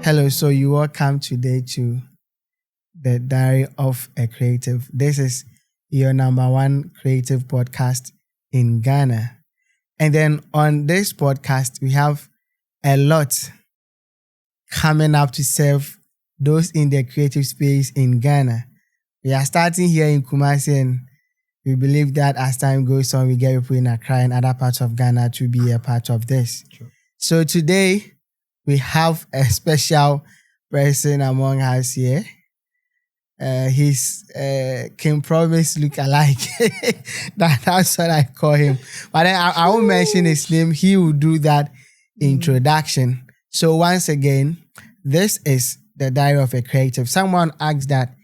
Hello, so you welcome today to the Diary of a Creative. This is your number one creative podcast in Ghana. And then on this podcast, we have a lot coming up to serve those in the creative space in Ghana. We are starting here in Kumasi, and we believe that as time goes on, we get people in Accra and other parts of Ghana to be a part of this. Sure. So today, we have a special person among us here. He's King Promise look-alike. That's what I call him. But then I won't mention his name. He will do that introduction. So once again, this is the Diary of a Creative. Someone asked that,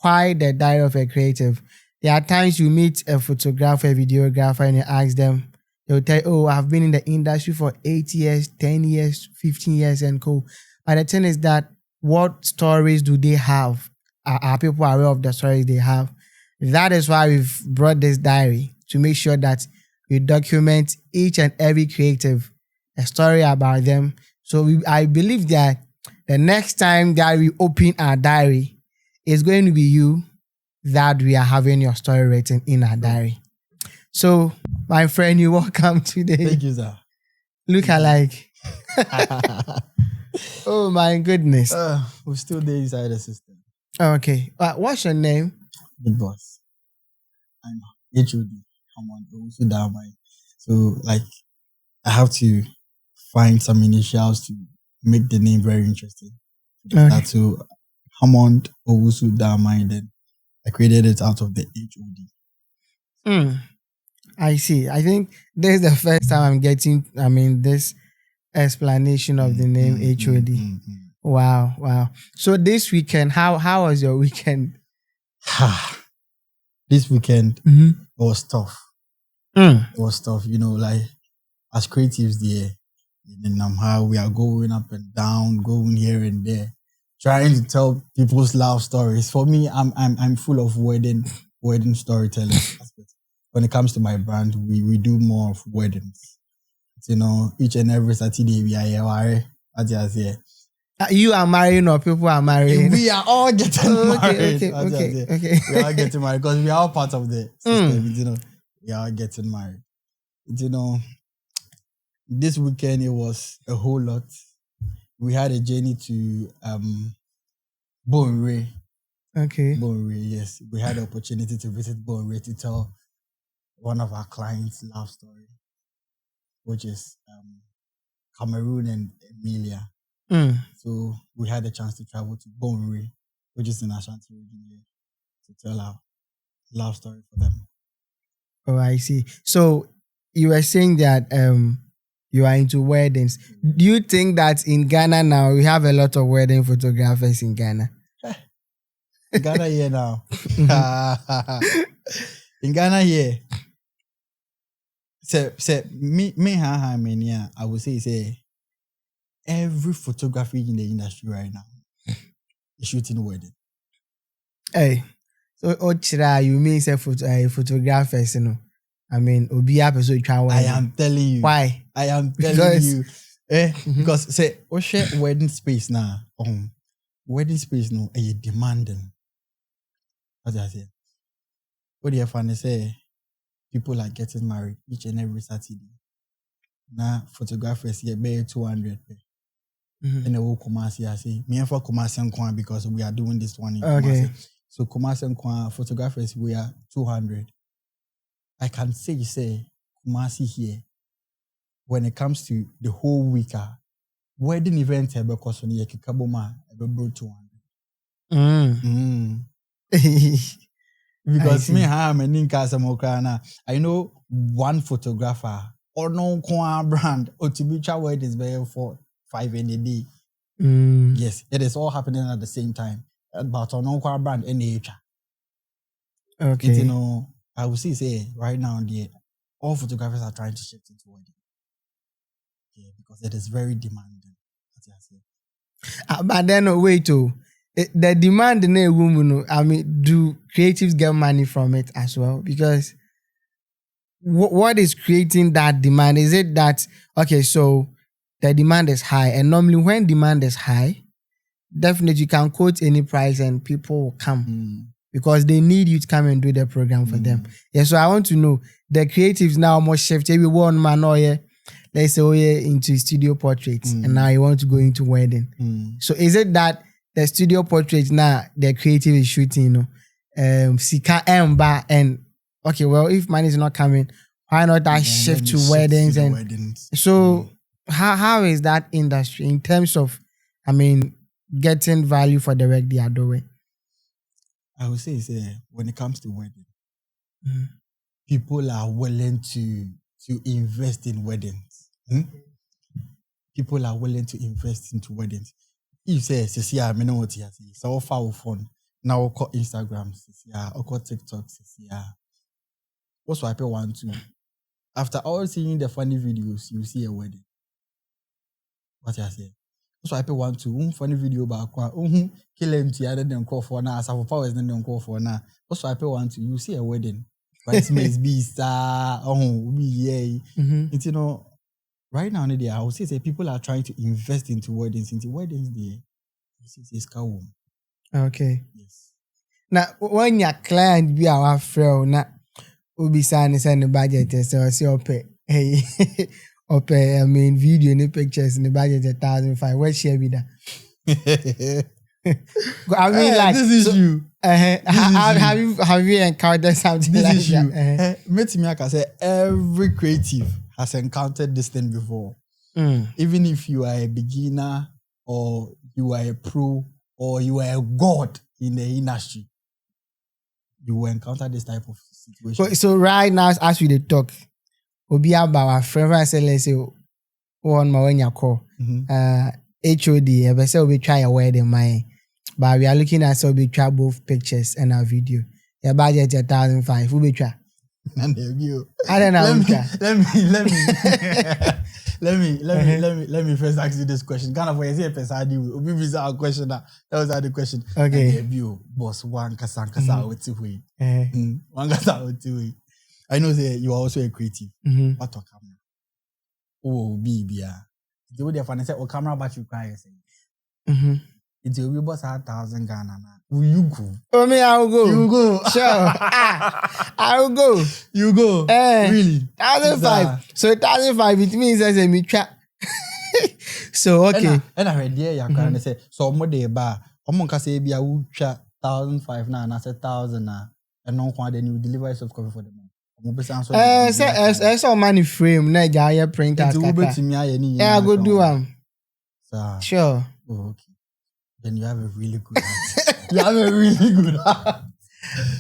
why the Diary of a Creative? There are times you meet a photographer, a videographer, and you ask them, they'll tell you, oh, I've been in the industry for 8 years, 10 years, 15 years, and cool. But the thing is that, what stories do they have? Are people aware of the stories they have? That is why we've brought this diary, to make sure that we document each and every creative, a story about them. So I believe that the next time that we open our diary, it's going to be you that we are having your story written in our diary. So, my friend, you're welcome today. Thank you, sir. Look alike. Oh my goodness. We're still there inside the system. Okay. What's your name? Big boss. I'm HOD, Hamond Owusu Daman. So, I have to find some initials to make the name very interesting. Okay. That's Hamond Owusu Daman. Then I created it out of the HOD. I see. I think this is the first time I'm getting, this explanation of the name HOD. Wow. So this weekend, how was your weekend? This weekend, it was tough. It was tough, as creatives there, in how we are going up and down, going here and there, trying to tell people's love stories. For me, I'm full of wedding storytelling aspects. When it comes to my brand, we do more of weddings. Each and every Saturday we are here. You are marrying or people are marrying? We are all getting married. Okay. We are getting married because we are all part of the system. We are all getting married. This weekend it was a whole lot. We had a journey to Bonre. Okay. Bonre, yes. We had the opportunity to visit Bonre to tell one of our clients' love story, which is Cameroon and Emilia. So we had a chance to travel to Bonre, which is in Ashanti region here, to tell our love story for them. Oh, I see. So you were saying that you are into weddings. Do you think that in Ghana now, we have a lot of wedding photographers in Ghana? Ghana here now. In Ghana here. I would say every photography in the industry right now is shooting a wedding. Hey, so Ochira, you mean say photographers, Obia person can I am telling you. Why? I am telling you. Because say wedding space now. Wedding space no demanding. What I say? What do you find say? People are getting married each and every Saturday. Now, photographers here pay 200. And the whole Kumasi, I say, me for Kumasi and Kwan because we are doing this one in Kumasi. So Kumasi and Kwan photographers, we are 200. I can say Kumasi here, when it comes to the whole week, wedding event because on the Kikaboma, about 200. Because me, I'm a Ninka. I know one photographer or no brand or to be wedding is very for 5 in a day. Yes, it is all happening at the same time. But on no brand any. Okay. I would say right now all photographers are trying to shift into wedding. Yeah, because it is very demanding. But then wait the demand in a woman, do creatives get money from it as well? Because what is creating that demand? Is it that, okay, so the demand is high, and normally when demand is high, definitely you can quote any price and people will come because they need you to come and do the program for them. Yeah, so I want to know the creatives now more shift. Maybe one man or let's say into studio portraits and now you want to go into wedding. So is it that the studio portraits now the creative is shooting, Sika Emba and okay, well if money is not coming, why not that shift to weddings so how is that industry in terms of getting value for the work they are doing? I would say when it comes to wedding, people are willing to invest in weddings. People are willing to invest into weddings. You say, I know what you say. So far phone. Now we call Instagram, or call TikTok, what's why people want to? After all seeing the funny videos, you see a wedding. What you say? That's why people want to funny video about kill him to other than call for now. Some powers than call for now. That's why people want to. You see a wedding, bridesmaids be star. Yay! Right now, I would say people are trying to invest into weddings. There, it's cool. Okay. Yes. Now, when your client be our friend, now we be signing the budget, so see okay. Hey. Video and pictures in the budget 1,500. Where share with that? This is you. Have you encountered something this like is that? You. I can say every creative has encountered this thing before. Even if you are a beginner or you are a pro or you are a god in the industry, you will encounter this type of situation. So right now, as we talk. Obi about our friend say let's say one more when you call HOD but say we try a wedding my but we are looking at so we try both pictures and our video. Your budget 1,500. Who be try? And you. I don't know. Let me first ask you this question. Kind of when you say pesadi, we visa our question that was the question. Okay. You boss one kasa oti one kasa oti. I know that you are also a creative. What a camera? Oh, BBA. The way they say, "Oh, camera battery requires." It's a boss 1,000 Ghana. Will you go? Oh, me, I will go. You go. Sure. I will go. You go. Really? 1,500. So 1,500 it means as a mitra. So okay. And I heard there you say so more day bar. Can say be a 1,500 now, and I said 1,000 now, and no one then you deliver yourself coffee for them. So money frame na jaya printer I go do sure. Oh, okay. Then you have a really good heart. You have a really good heart.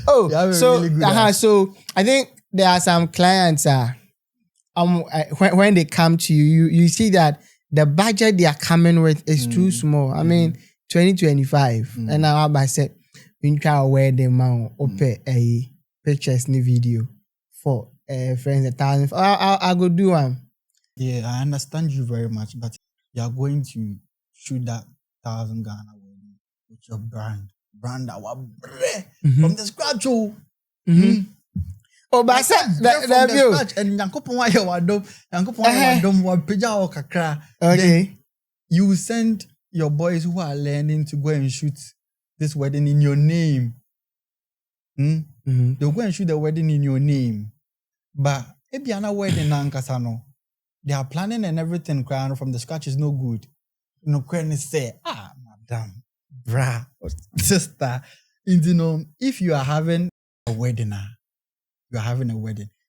Oh, so I think there are some clients when they come to you see that the budget they are coming with is too small. 2025 and now I said we try to wear them out open a pictures in the video. For friends 1,000, I go do one. Yeah, I understand you very much, but you are going to shoot that 1,000 Ghana with your brand that was from the scratch. Oh, but I said that view. And okay. You send your boys who are learning to go and shoot this wedding in your name. They'll go and shoot the wedding in your name. But if you're not wedding Nankasano, they are planning and everything crying from the scratch is no good. No can say, madam, bra, sister. If you are having a wedding,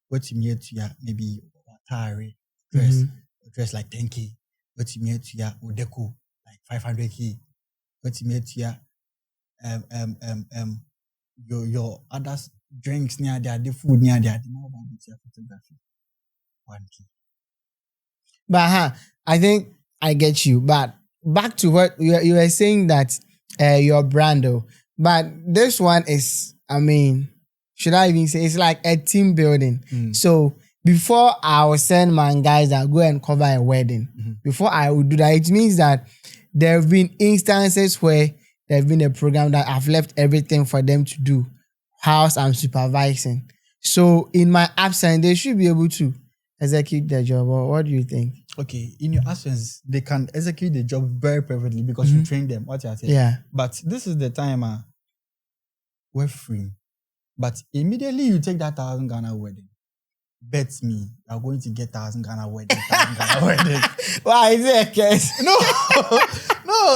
what you mean to ya, maybe attire, dress like 10K, what you mean to ya, Odeko, like 500K, what you mean to ya, your other drinks near there, the food near there, the more about your photography. 1K. But I think I get you. But back to what you were saying that your brand though. But this one is, should I even say it's like a team building. So before I will send my guys that go and cover a wedding, before I would do that, it means that there have been instances where there have been a program that I've left everything for them to do. House I'm supervising. So in my absence, they should be able to execute their job. Or what do you think? okay, in your absence, they can execute the job very perfectly because you train them. What you are saying? Yeah. But this is the time we're free. But immediately you take that 1,000 Ghana wedding. Bet me, you're going to get 1,000 Ghana wedding. 1,000 Ghana wedding. Why is it a case? No,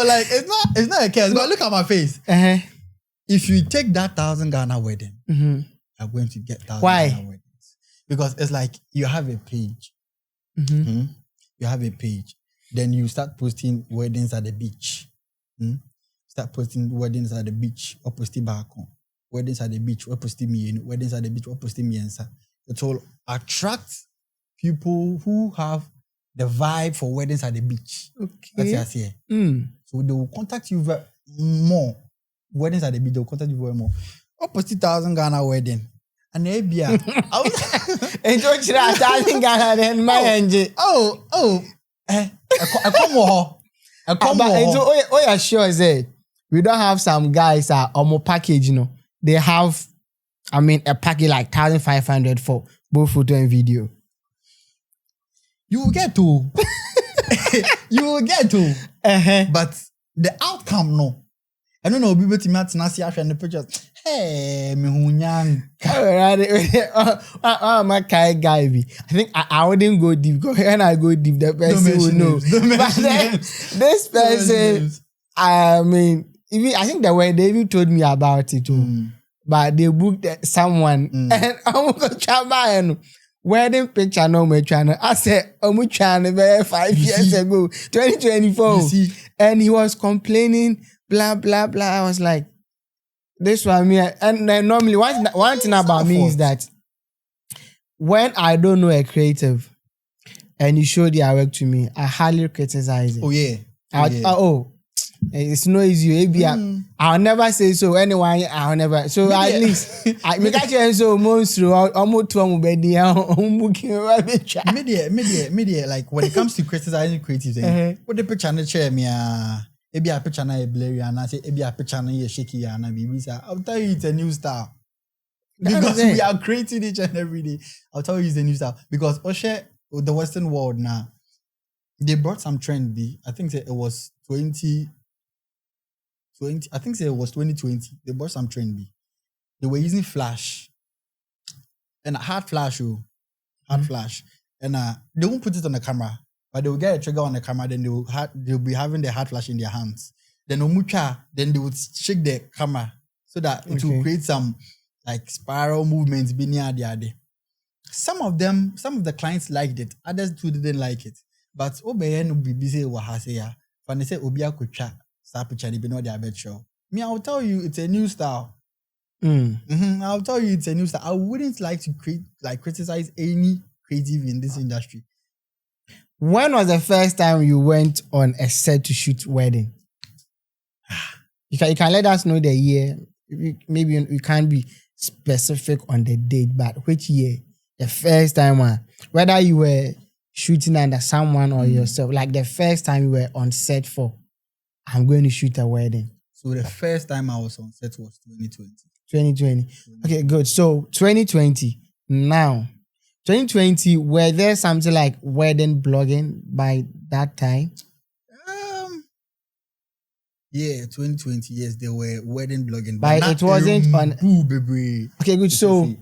like it's not a case. But look at my face. Uh-huh. If you take that 1,000 Ghana wedding, you're going to get 1,000 Ghana weddings. Because it's like you have a page. You have a page. Then you start posting weddings at the beach. Start posting weddings at the beach. Or posting back on. Weddings at the beach. Or posting me. Weddings at the beach. Or posting me. It will attract people who have the vibe for weddings at the beach. Okay. That's what I say. So they will contact you more. Weddings at the beach, they will contact you very more. Or posting 1,000 Ghana wedding. And maybe enjoy 1,000 Ghana then my engine. I come yeah, sure say we don't have some guys on package, They have a package like 1,500 for both photo and video. You will get to. But the outcome, no. I don't know, people to me at Nasi and the pictures. Hey, me hunyang. My guy. I think I wouldn't go deep. Because when I go deep, the person will know. But then, this person, I think they even told me about it too. But they booked someone and I'm going to wedding picture no me channel. I said, I'm trying 5 years ago, 2024. And he was complaining, blah, blah, blah. I was like, this one me. And then normally one thing about me is that when I don't know a creative and you show their work to me, I hardly criticize it. Oh yeah. It's no easy. I'll never say so. Anyone, I'll never. So at least I make actually so monstru. Almost to media. Like when it comes to criticizing creatives, what the picture na share me maybe a picture na blurry and I say maybe a picture na shaky and I'll tell you it's a new style because we are creating each and every day. I'll tell you it's a new style because the Western world now they brought some trend. I think it was 2020. I think it was 2020. They brought some trend. They were using flash and hard flash, flash, and they won't put it on the camera, but they will get a trigger on the camera. Then they'll be having the hard flash in their hands. Then they would shake the camera so that it will create some like spiral movements. Some of the clients liked it. Others too didn't like it. But Obeyen will be busy with Haseya. When they say Obia Kucha. Me, I'll tell you it's a new style. I'll tell you it's a new style. I wouldn't like to criticize any creative in this industry. When was the first time you went on a set to shoot wedding? You can let us know the year. Maybe you can't be specific on the date, but which year? The first time, whether you were shooting under someone or yourself, like the first time you were on set for. I'm going to shoot a wedding. So the first time I was on set was 2020. 2020. Okay, good. So 2020. Now, 2020, were there something like wedding blogging by that time? Yeah, 2020. Yes, there were wedding blogging, but it wasn't on. Baby. Okay, good. So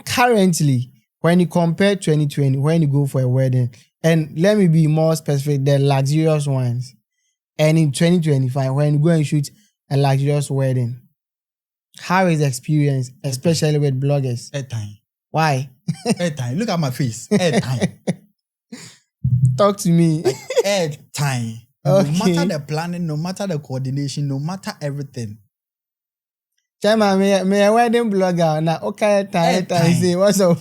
currently, when you compare 2020, when you go for a wedding, and let me be more specific, the luxurious ones. And in 2025, when you go and shoot a luxurious wedding, how is the experience, especially with bloggers? Airtime. Why? Airtime. Look at my face. Airtime. Talk to me. Like, airtime. Okay. No matter the planning, no matter the coordination, no matter everything. Chama, me a wedding blogger. Now, okay, airtime. Say, what's up?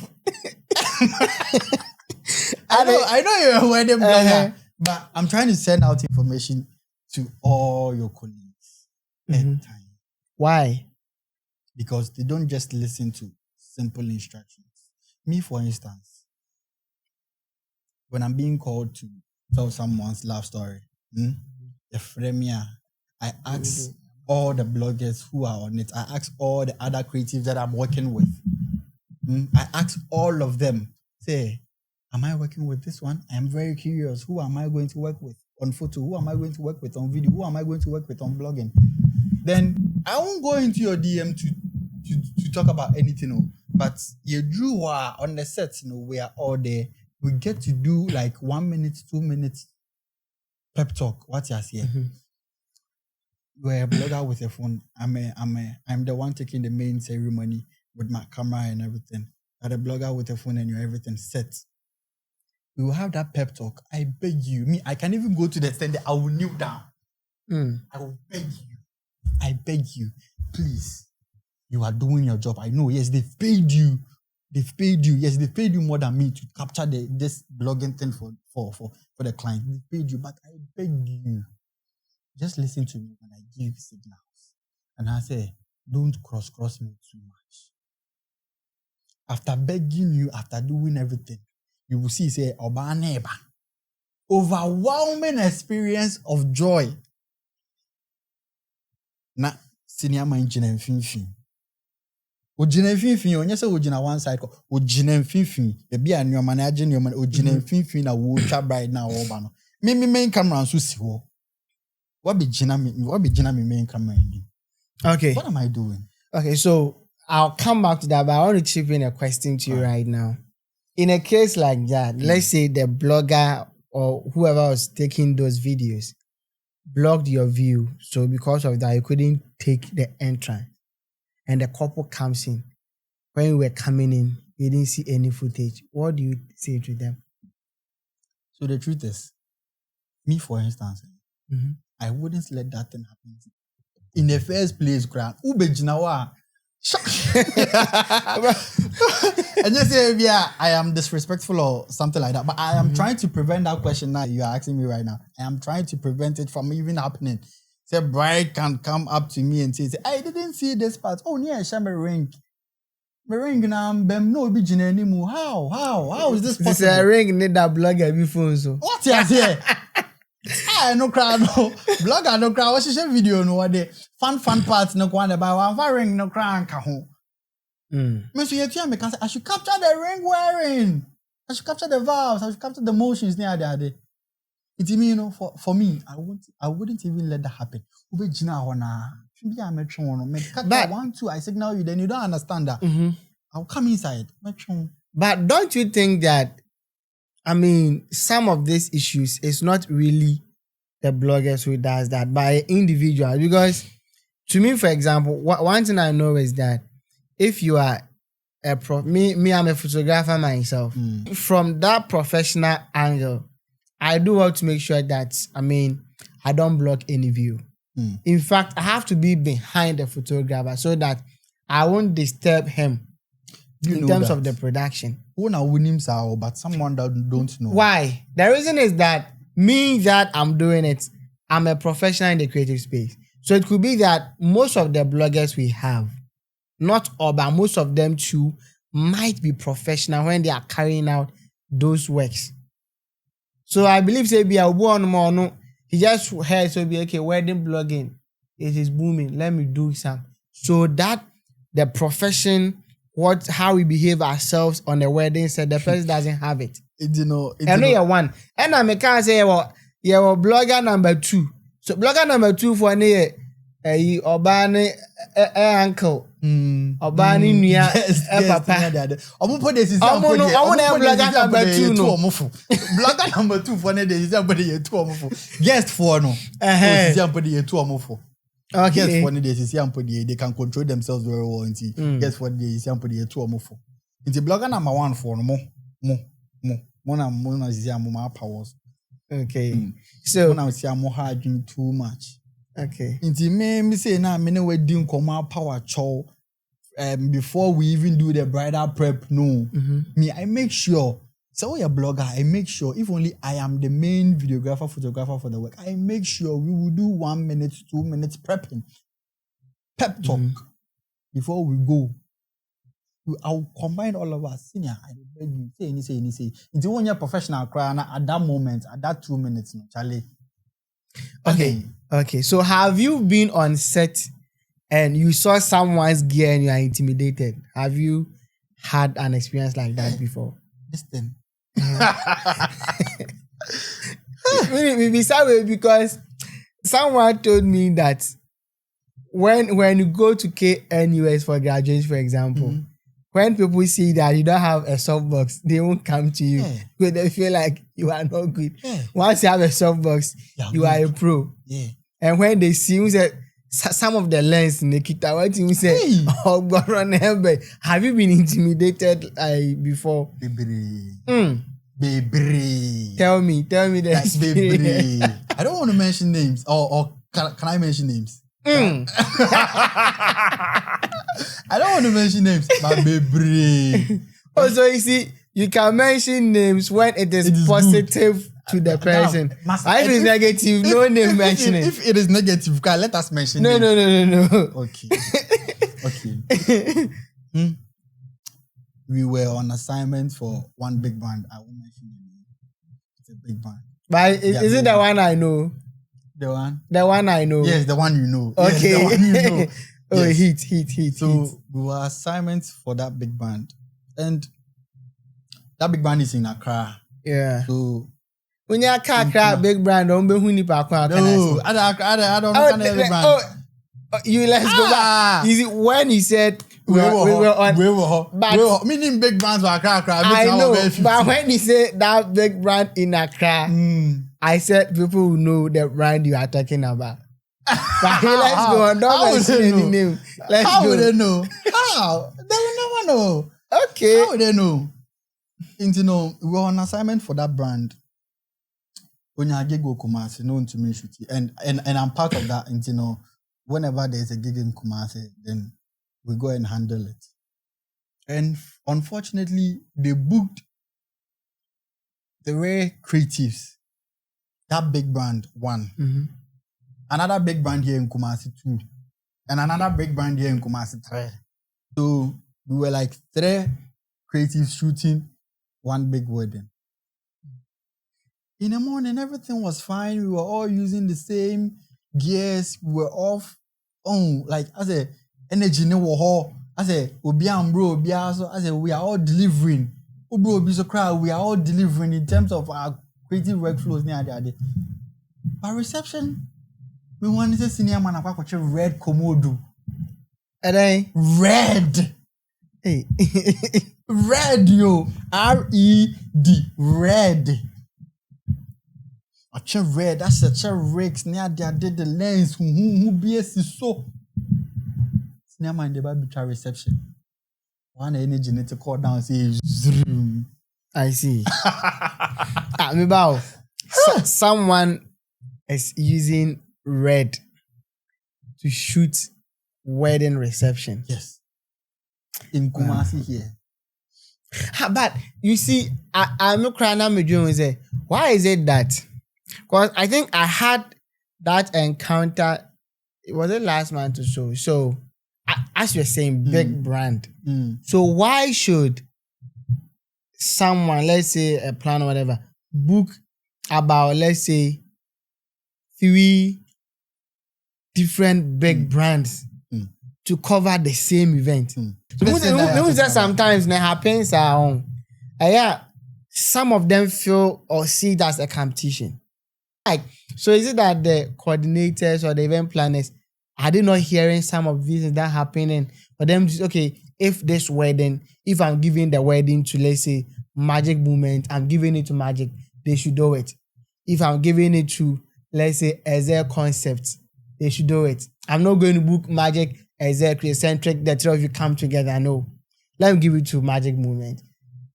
I know you're a wedding blogger, but I'm trying to send out information to all your colleagues. Airtime. Why? Because they don't just listen to simple instructions. Me, for instance, when I'm being called to tell someone's love story, the premiere, I ask all the bloggers who are on it. I ask all the other creatives that I'm working with. I ask all of them, say, Am I working with this one? I am very curious. Who am I going to work with on photo? Who am I going to work with on video? Who am I going to work with on blogging? Then I won't go into your DM to talk about anything. But you drew on the set, we are all there. We get to do like 1 minute, 2 minutes pep talk. What you say? You're a blogger with a phone. I'm the one taking the main ceremony with my camera and everything. You're a blogger with a phone and you're everything set. We will have that pep talk. I beg you. I can even go to the extent that I will kneel down. I will beg you. I beg you. Please. You are doing your job. I know. Yes, they've paid you. They've paid you. Yes, they've paid you more than me to capture this blogging thing for the client. They paid you, but I beg you. Just listen to me when I give signals. And I say, don't cross me too much. After begging you, after doing everything, you will see, say, Oba neighbor. Overwhelming experience of joy. Na senior man jina mfinfin. O jina mfinfin, onye se o jina one side ko. O jina mfinfin. Ebi a nneoma na agye nneoma o jina mfinfin na wo twa bride na wo ba no. Me main camera nso si ho. What be jina me main camera in? Okay. What am I doing? Okay, so I'll come back to that, but I want to chip in a question to you right now. In a case like that, let's say the blogger or whoever was taking those videos blocked your view, so because of that you couldn't take the entrance, and the couple comes in. When you were coming in, you didn't see any footage. What do you say to them? So the truth is, me for instance, I wouldn't let that thing happen. In the first place, ube jinawa. And you say, yeah, I am disrespectful or something like that. But I am trying to prevent that question now you are asking me right now. I am trying to prevent it from even happening. Say, bride can come up to me and say, I didn't see this part. Oh, yeah, share my ring. My ring now, no be anymore. How is this possible? This is a ring need that blogger before so. What you say? No crowd no blogger no crowd. What share video no what the fun parts no kwanda by one ring no crowd ka ho. Me so yet me can say I should capture the ring wearing. I should capture the vows. I should capture the motions near there. It mean for me I wouldn't even let that happen. Ube jina ho na. But 1 2 I signal you then you don't understand that. I'll come inside. But don't you think that some of these issues is not really the bloggers who does that, by individuals? Because to me, for example, one thing I know is that if you are I'm a photographer myself. From that professional angle, I do want to make sure that I don't block any view. In fact, I have to be behind the photographer so that I won't disturb him in terms of the production. But someone that don't know. Why? The reason is that I'm doing it, I'm a professional in the creative space. So it could be that most of the bloggers we have, not all, but most of them too, might be professional when they are carrying out those works. So I believe he just heard okay, wedding blogging, it is booming. Let me do some. So that the profession, how we behave ourselves on the wedding set, the person doesn't have it. I know you're one. And I can say, you're blogger number 2. So blogger number 2 for Obani uncle. Obani nuya papa. Put this is blogger number 2 no. Blogger number 2 for ne is somebody 2 guest for no. Somebody 2 okay. Guest for ne is somebody they can control themselves very well. Guest for the is somebody 2 It's blogger number 1 for no more is powers. Okay. So now see I'm hard too much. Okay. Inti me say na me no wedding come power chow before we even do the bridal prep. No. Me I make sure. So you're a blogger, I make sure if only I am the main videographer, photographer for the work, I make sure we will do 1 minute, 2 minutes prepping. Pep talk before we go. I'll combine all of us. Senior, I beg you, say. It's when you're professional cry at that moment, at that 2 minutes, no, Charlie. Okay. So have you been on set and you saw someone's gear and you are intimidated? Have you had an experience like that before? Listen, Maybe sorry because someone told me that when you go to KNUS for graduation, for example, when people see that you don't have a softbox, they won't come to you because they feel like you are not good. Once you have a softbox, you are a pro. And when they see you say some of the lens in the kita, what you say, oh, have you been intimidated before? Baby. Tell me the experience. I don't want to mention names. Or can I mention names? I don't want to mention names, but baby. Also, you see, you can mention names when it is positive good to the person. If it's negative, no name mentioning. If it is negative, let us mention no. Okay. We were on assignment for one big band. I won't mention the name. It's a big band. But is it the one I know? The one? The one I know. Yes, the one you know. Okay. Yes, the one you know. Oh, yes. Heat. So we were assignments for that big band. And that big band is in Accra. Yeah. So when you're Accra, big band, don't be huni pa kwa. No, I don't know big band. Let's go back. Is it when he said we were on meaning big bands were Accra. I know, but when he said that big brand in Accra, I said people will know the brand you are talking about. But let's go on. Don't mention any name. How would they know? How? They will never know. Okay. How would they know? We were on assignment for that brand. Kumasi, and I'm part of that. Whenever there's a gig in Kumasi, then we go and handle it. And unfortunately, they booked the rare creatives. That big brand, one. Another big brand here in Kumasi, two. And another big brand here in Kumasi, three. So we were like three creatives shooting one big wedding. In the morning, everything was fine. We were all using the same gears. We were off. Like I said, energy no war. I said, bro, I said, we are all delivering. Bro, be so crowd. We are all delivering in terms of our creative workflows. But reception, we wanted to see senior man a red komodo. And then red. Hey, red, yo. R-E-D. Red. A red, that's a chair rigs near did the lens who BS is so. Near mind the baby reception. One energy need to call down say zoom. I see. Someone is using red to shoot wedding reception. Yes. In Kumasi here. But you see, I'm not crying. I'm doing say, why is it that? Because I think I had that encounter. It was it last month or so. So, as you're saying, big brand. So why should someone, let's say a plan or whatever, book about, let's say, 3 different big brands to cover the same event? So sometimes it happens. Some of them feel or see it as a competition. Like, so is it that the coordinators or the event planners are they not hearing some of these that happening for them? Okay, if this wedding, if I'm giving the wedding to, let's say, Magic Movement, I'm giving it to Magic, they should do it. If I'm giving it to, let's say, Ezel Concepts, they should do it. I'm not going to book Magic, Ezel, Christocentric, the 3 of you come together. No, let me give it to Magic Movement.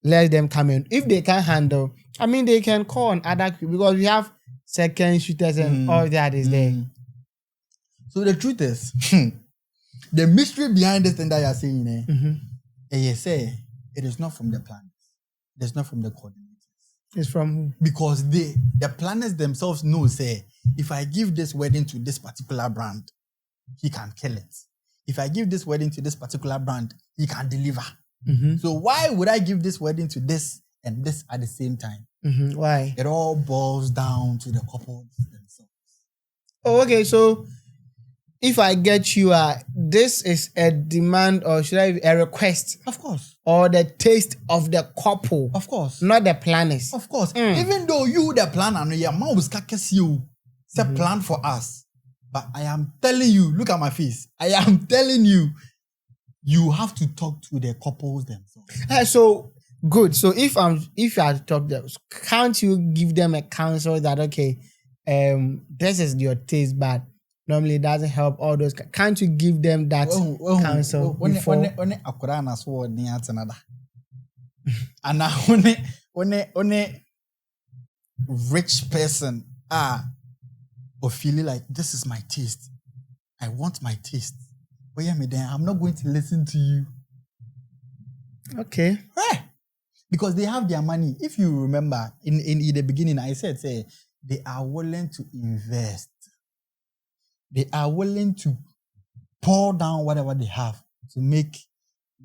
Let them come in. If they can handle, they can call on other, because we have second shooters and all that is there. So the truth is, the mystery behind this thing that you're saying, it is not from the planners. It's not from the coordinators. It's from who? Because the planners themselves know, say, if I give this wedding to this particular brand, he can kill it. If I give this wedding to this particular brand, he can deliver. So why would I give this wedding to this and this at the same time? Why? It all boils down to the couples themselves. Oh, okay. So if I get you, this is a demand or should I a request Of course. or the taste of the couple, Of course. not the planners. Of course. Even though you the planner, no, your mom was you. It's a plan for us. But I am telling you, look at my face. I am telling you, you have to talk to the couples themselves. So good. So if you have to talk to them, can't you give them a counsel that okay, this is your taste, but normally it doesn't help all those. Can't you give them that counsel before? And when rich person or feeling like this is my taste, I want my taste. But yeah, I'm not going to listen to you. Okay. Right. Because they have their money. If you remember, in the beginning, I said, they are willing to invest. They are willing to pour down whatever they have to make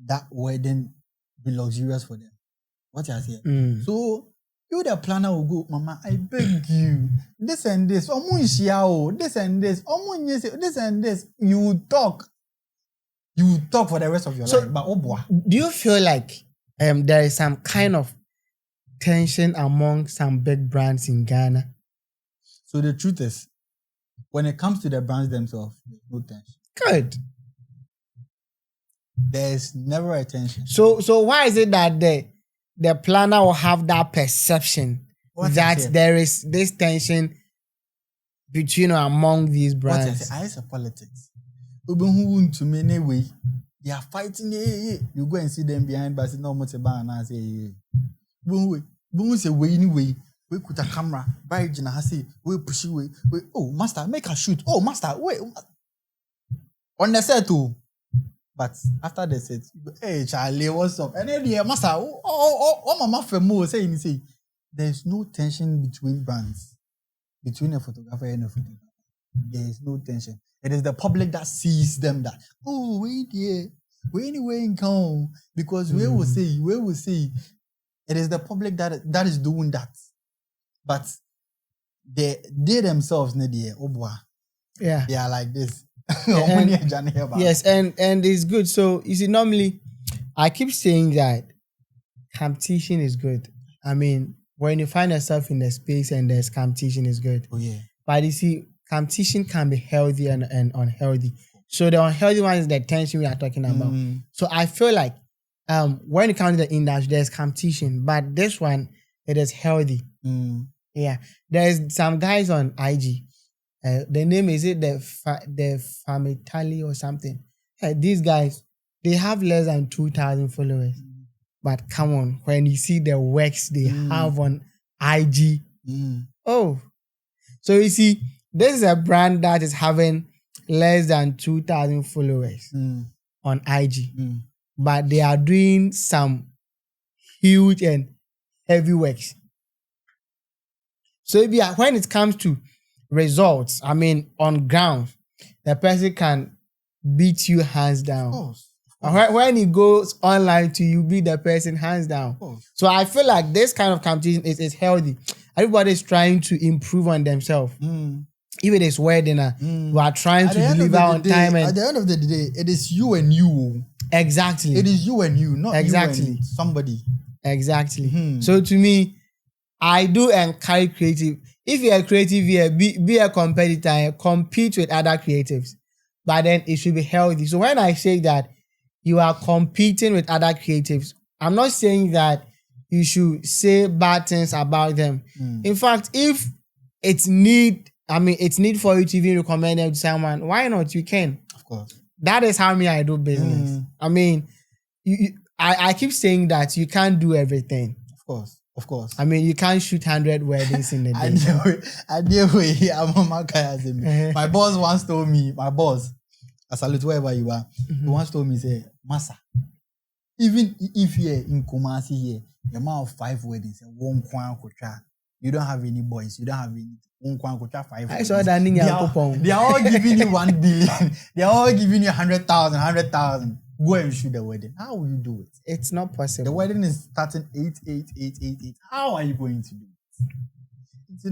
that wedding be luxurious for them. What you say? So, you the planner will go, Mama, I beg you, this and this, this and this, this and this. You will talk. You will talk for the rest of your life. But do you feel like there is some kind of tension among some big brands in Ghana? So the truth is, when it comes to the brands themselves, there's no tension. Good. There's never a tension. So why is it that the planner will have that perception that there is this tension between or among these brands? I say politics. To me anyway, they are fighting. You go and see them behind, but no much about and say, "Boom, say way anyway." We put a camera, by Jina say, we push away. Oh, master, make a shoot. Oh, master, wait. On the set too. But after the set, hey Charlie, what's up? And then the master, mama femo say, there's no tension between brands, between a photographer and a photographer. There is no tension. It is the public that sees them that, oh, wait here, we anyway in come. Because we will say, it is the public that is doing that. But they themselves, yeah, they are like this. Yes, and it's good. So you see, normally I keep saying that competition is good. I mean, when you find yourself in the space and there's competition is good. Oh yeah. But you see, competition can be healthy and unhealthy. So the unhealthy one is the tension we are talking about. So I feel like when it comes to the industry, there's competition, but this one it is healthy. Yeah, there's some guys on IG. The name is it the Famitali or something. These guys, they have less than 2,000 followers. But come on, when you see the works they have on IG, oh, so you see, this is a brand that is having less than 2,000 followers on IG, but they are doing some huge and heavy works. So when it comes to results, I mean, on ground, the person can beat you hands down. Of course. When it goes online to you, beat the person hands down. So I feel like this kind of competition is healthy. Everybody is trying to improve on themselves. If it is wedding, we are trying to deliver on time. And at the end of the day, it is you and you. Exactly. It is you and you, not exactly. You and somebody. Exactly. So to me, I do encourage creative. If you're a creative here, be a competitor, compete with other creatives. But then it should be healthy. So when I say that you are competing with other creatives, I'm not saying that you should say bad things about them. In fact, if it's need for you to even recommend them to someone, why not? You can. Of course. That is how I do business. I mean, I keep saying that you can't do everything. Of course. I mean, you can't shoot 100 weddings in a day. My boss once told me, I salute wherever you are, he once told me, say, Massa, even if you're in Kumasi here, the amount of 5 weddings, you don't have any boys, you don't have any 5 weddings. I saw that they are all giving you 1 billion. They are all giving you 100,000. Go and shoot the wedding. How will you do it? It's not possible. The wedding is starting 8. How are you going to do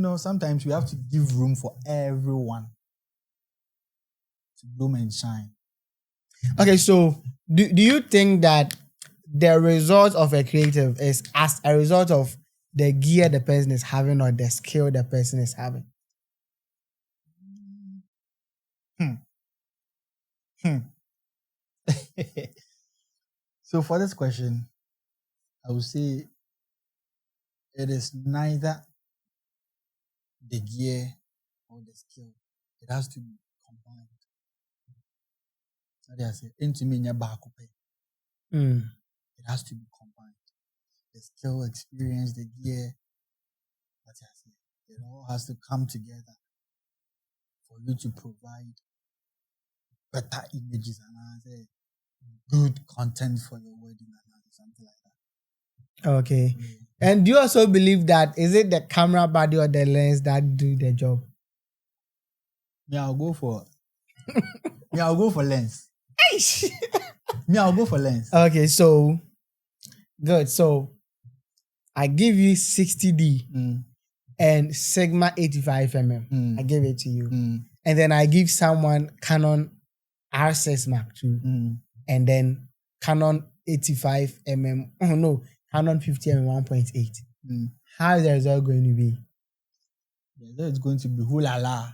it? Sometimes we have to give room for everyone. bloom and shine. Okay, so do you think that the result of a creative is as a result of the gear the person is having or the skill the person is having? So for this question, I would say it is neither the gear or the skill. It has to be combined. So they say, it has to be combined. The skill, experience, the gear, what I say, it all has to come together for you to provide better images and good content for your wedding and something like that. Okay. And do you also believe that is it the camera body or the lens that do the job? Yeah, I'll go for lens. I'll go for lens. Okay, so good. So I give you 60D and Sigma 85mm. I give it to you. And then I give someone Canon R6 Mark II and then Canon 85mm. Oh no, Canon 50mm 1.8. How is the result going to be? The result is going to be hoo-la-la.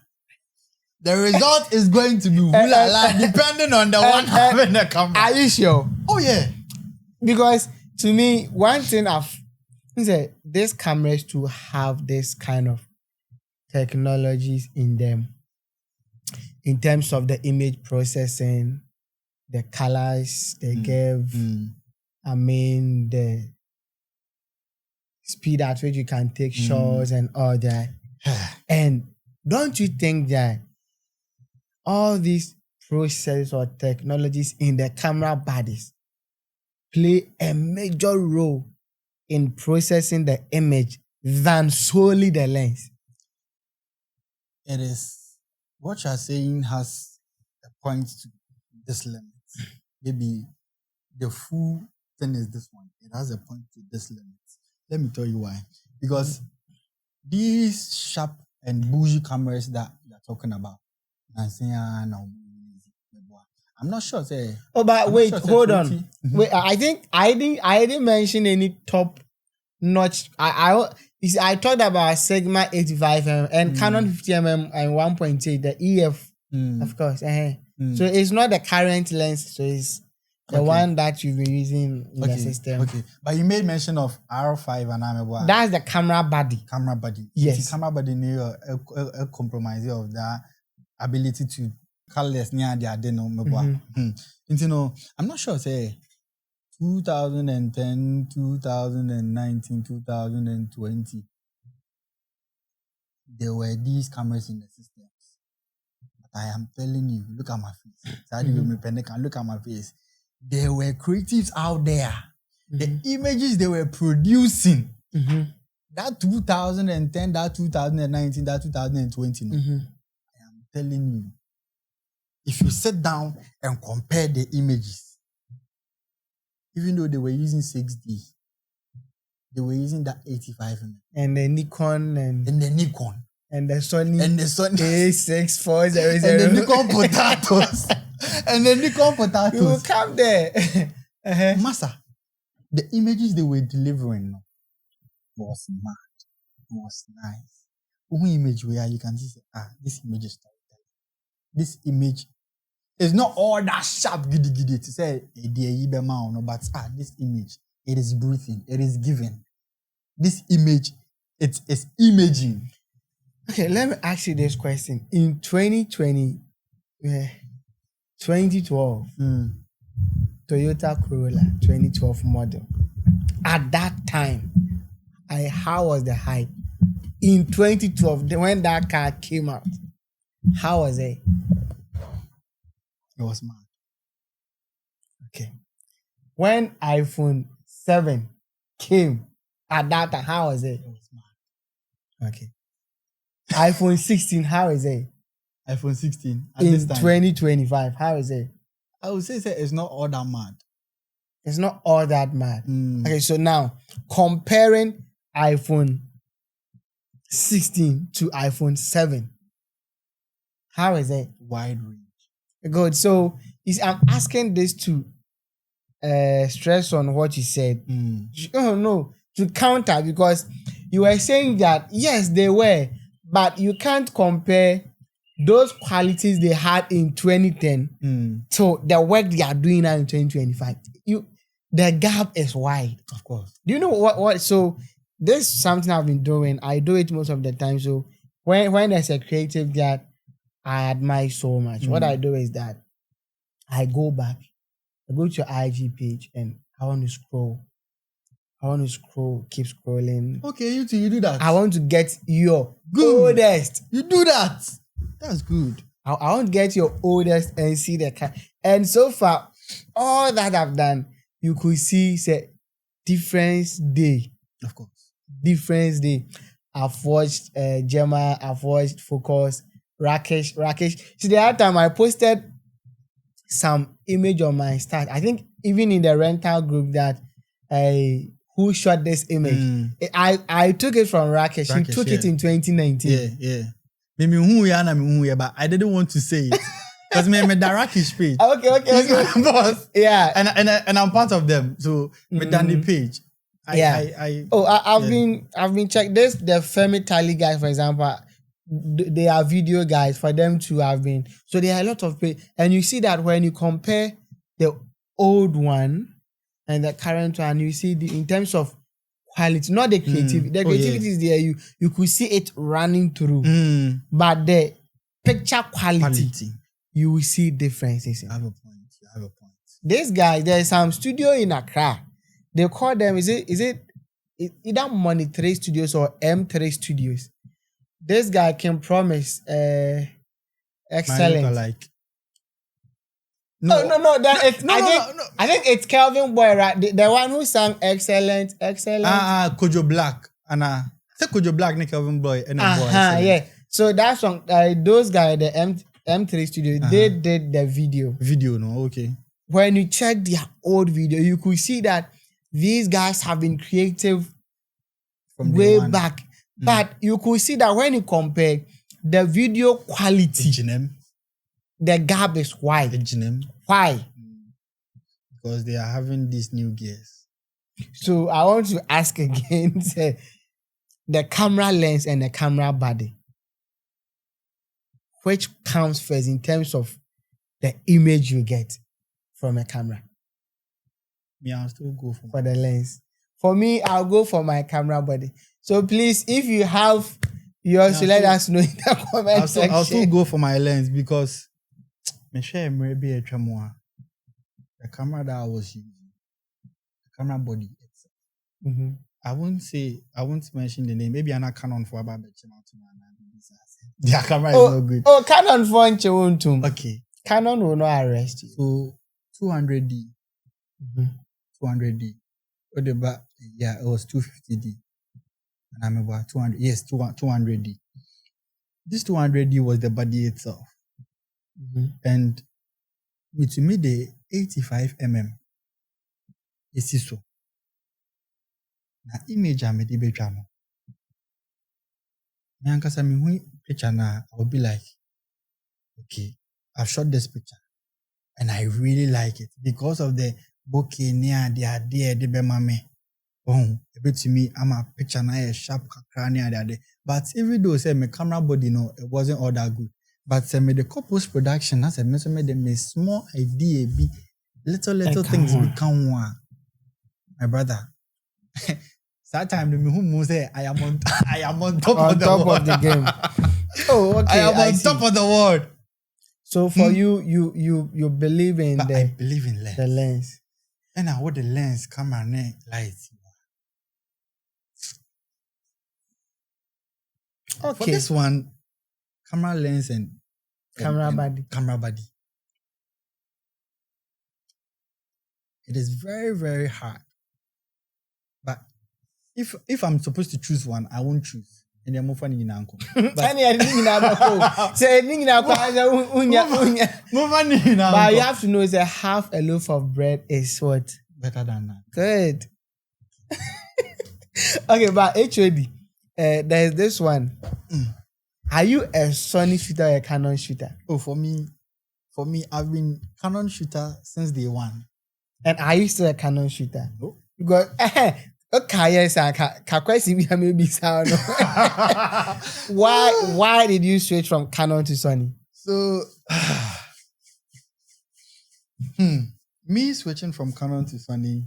The result is going to be hoo-la-la depending on the one having the camera. Are you sure? Oh yeah. Because to me, one thing I've said, these cameras to have this kind of technologies in them in terms of the image processing, the colors they give, I mean the speed at which you can take shots and all that. And don't you think that all these processes or technologies in the camera bodies play a major role in processing the image than solely the lens? It is what you're saying has a point to this limit. Maybe the full thing is this one. It has a point to this limit. Let me tell you why. Because these sharp and bougie cameras that you're talking about, I'm not sure. But wait, hold on. Wait, I think I didn't mention any top notch. I talked about Sigma 85mm and Canon 50mm and 1.8, the EF, of course. So it's not the current lens, so it's the one that you've been using in the system. Okay, but you made mention of R5 and I'm that's the camera body. Camera body. Yes. The camera body need a compromise of that ability to colors near the adeno. You know, I'm not sure. Say 2010, 2019, 2020. There were these cameras in the systems. But I am telling you, look at my face. Look at my face. There were creatives out there. The images they were producing. That 2010, that 2019, that 2020. I am telling you, if you sit down and compare the images, even though they were using 6D, they were using that 85mm. And the Nikon and the Nikon. And the Sony. And the Sony. A6400. And the Nikon potatoes. And the Nikon potatoes. You will come there. Massa, the images they were delivering was mad. It was nice. One image where you can see, this image is storytelling. This image is not all that sharp giddy to say, but this image, it is breathing, it is giving. This image, it is imaging. Okay, let me ask you this question. In 2020, 2012, Toyota Corolla 2012 model. At that time, how was the hype? In 2012, when that car came out, how was it? It was mad. Okay. When iPhone 7 came at that time, how was it? It was mad. Okay. iPhone 16, how is it? iPhone 16 at in this time. 2025, how is it? I would say it's not all that mad. It's not all that mad. Okay, so now comparing iPhone 16 to iPhone 7, how is it? Wide range. Good. So I'm asking this to stress on what you said. Oh no, to counter, because you were saying that yes, they were, but you can't compare those qualities they had in 2010 to the work they are doing now in 2025. The gap is wide. Of course. Do you know what? So this is something I've been doing. I do it most of the time. So when there's a creative that I admire so much, what I do is that I go back, I go to your IG page, and I want to scroll. Keep scrolling. Okay, you do that. I want to get your oldest. You do that. That's good. I want to get your oldest and see the car. And so far, all that I've done, you could see, say, difference day. Of course. Difference day. I've watched Gemma, I've watched Focus, Rakesh. See, the other time I posted some image on my start. I think even in the rental group that who shot this image. I took it from Rakesh. He took it in 2019. Yeah. But I didn't want to say it. Because me the Rakesh page. Okay. Boss. Yeah. And I'm part of them. So me done the page. I've been checked. This the Femi Tally guys, for example. They are video guys for them to have been. So there are a lot of page, and you see that when you compare the old one and the current one, you see in terms of quality, not the creativity. The creativity is there. You could see it running through, but the picture quality. You will see differences. I have a point. This guy, there's some studio in Accra. They call them, is it either Money 3 Studios or M3 Studios? This guy can promise excellent. No. I think it's Kelvin Boy, right? The one who sang excellent. Kojo Black. And Kojo Black, Kelvin Boy, and boy. Yeah. So that song, those guys, the M3 Studio, they did the video. Okay. When you check their old video, you could see that these guys have been creative from way back. But you could see that when you compare the video quality, the gap is wide. Why? Because they are having these new gears. So I want to ask again, say, the camera lens and the camera body, which comes first in terms of the image you get from a camera? I'll still go for the lens. For me, I'll go for my camera body. So please, if you have yours, let us know in the comment section. I'll still go for my lens because the camera that I was using, the camera body itself. I won't mention the name. Maybe I'm not Canon for about their camera is not good. Oh, Canon for Nchewuntum. Okay. Canon will not arrest you. So 200D. 200D. Yeah, it was 250D. And I'm about 200. Yes, 200D. This 200D was the body itself. And to me, the 85mm is so. Now, image I made the drama. Picture now, I'll be like, okay, I've shot this picture and I really like it because of the bokeh near the idea the bemame. Oh, a bit to me, I'm a picture now a sharp cranial there. But even though say my camera body, it wasn't all that good. But say me the post production, that's a made them a small idea, be little things become one. My brother. That time the who say I am on top of the game. Oh, okay. I am on top of the world. So for you believe in I believe in lens. The lens. And I want the lens camera light. Okay. For this one, camera lens and camera body. It is very, very hard. But if I'm supposed to choose one, I won't choose. And I'm moving in uncle. But you have to know is that half a loaf of bread is what? Better than that. Good. Okay, but HOD, there's this one. Are you a Sony shooter or a Canon shooter? Oh, for me, for me, I've been Canon shooter since day one. And are you still a Canon shooter? No. Because okay, yes, maybe sound. Why did you switch from Canon to Sony? So me switching from Canon to Sony,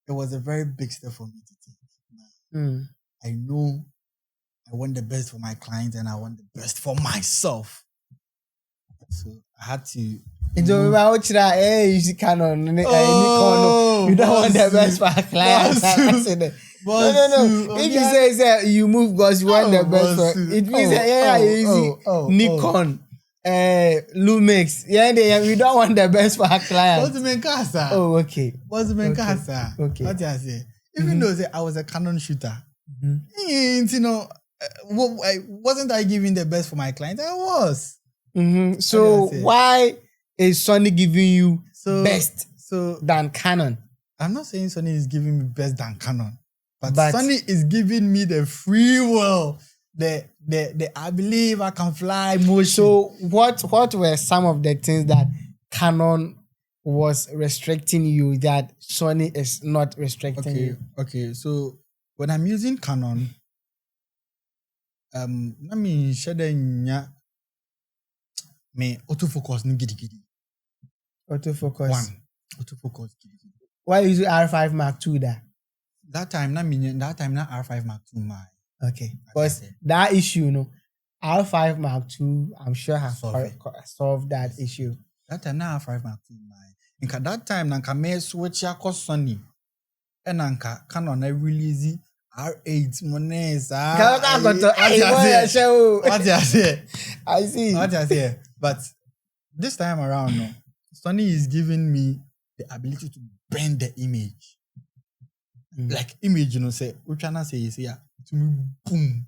it was a very big step for me to take. I know I want the best for my clients and I want the best for myself. So I had to. You see Canon, Nikon. You don't want the best for our clients. No. If you say you move because you want the best for it means you see Nikon, Lumix. We don't want the best for our clients. What's the casa? Oh, okay. What's the casa? Okay. What I say? Even though I was a Canon shooter, you know, wasn't I giving the best for my clients? I was. So why is Sony giving you best than Canon? I'm not saying Sony is giving me best than Canon, but Sony is giving me the free will. The I believe I can fly motion. So what were some of the things that Canon was restricting you that Sony is not restricting you? Okay. So when I'm using Canon, let me share me autofocus ni gidi. Autofocus. One. Autofocus gidi. Why you use R5 Mark II that? That time na R5 Mark II my. Okay. Because that issue, R5 Mark II, I'm sure has solved that issue. That time na R5 Mark II my. In that time nanka me switch akọ Sony. And nanka Canon na release R8 money. I see. What I say. But this time around, Sony is giving me the ability to bend the image. Like image, say, what trying to say to me boom,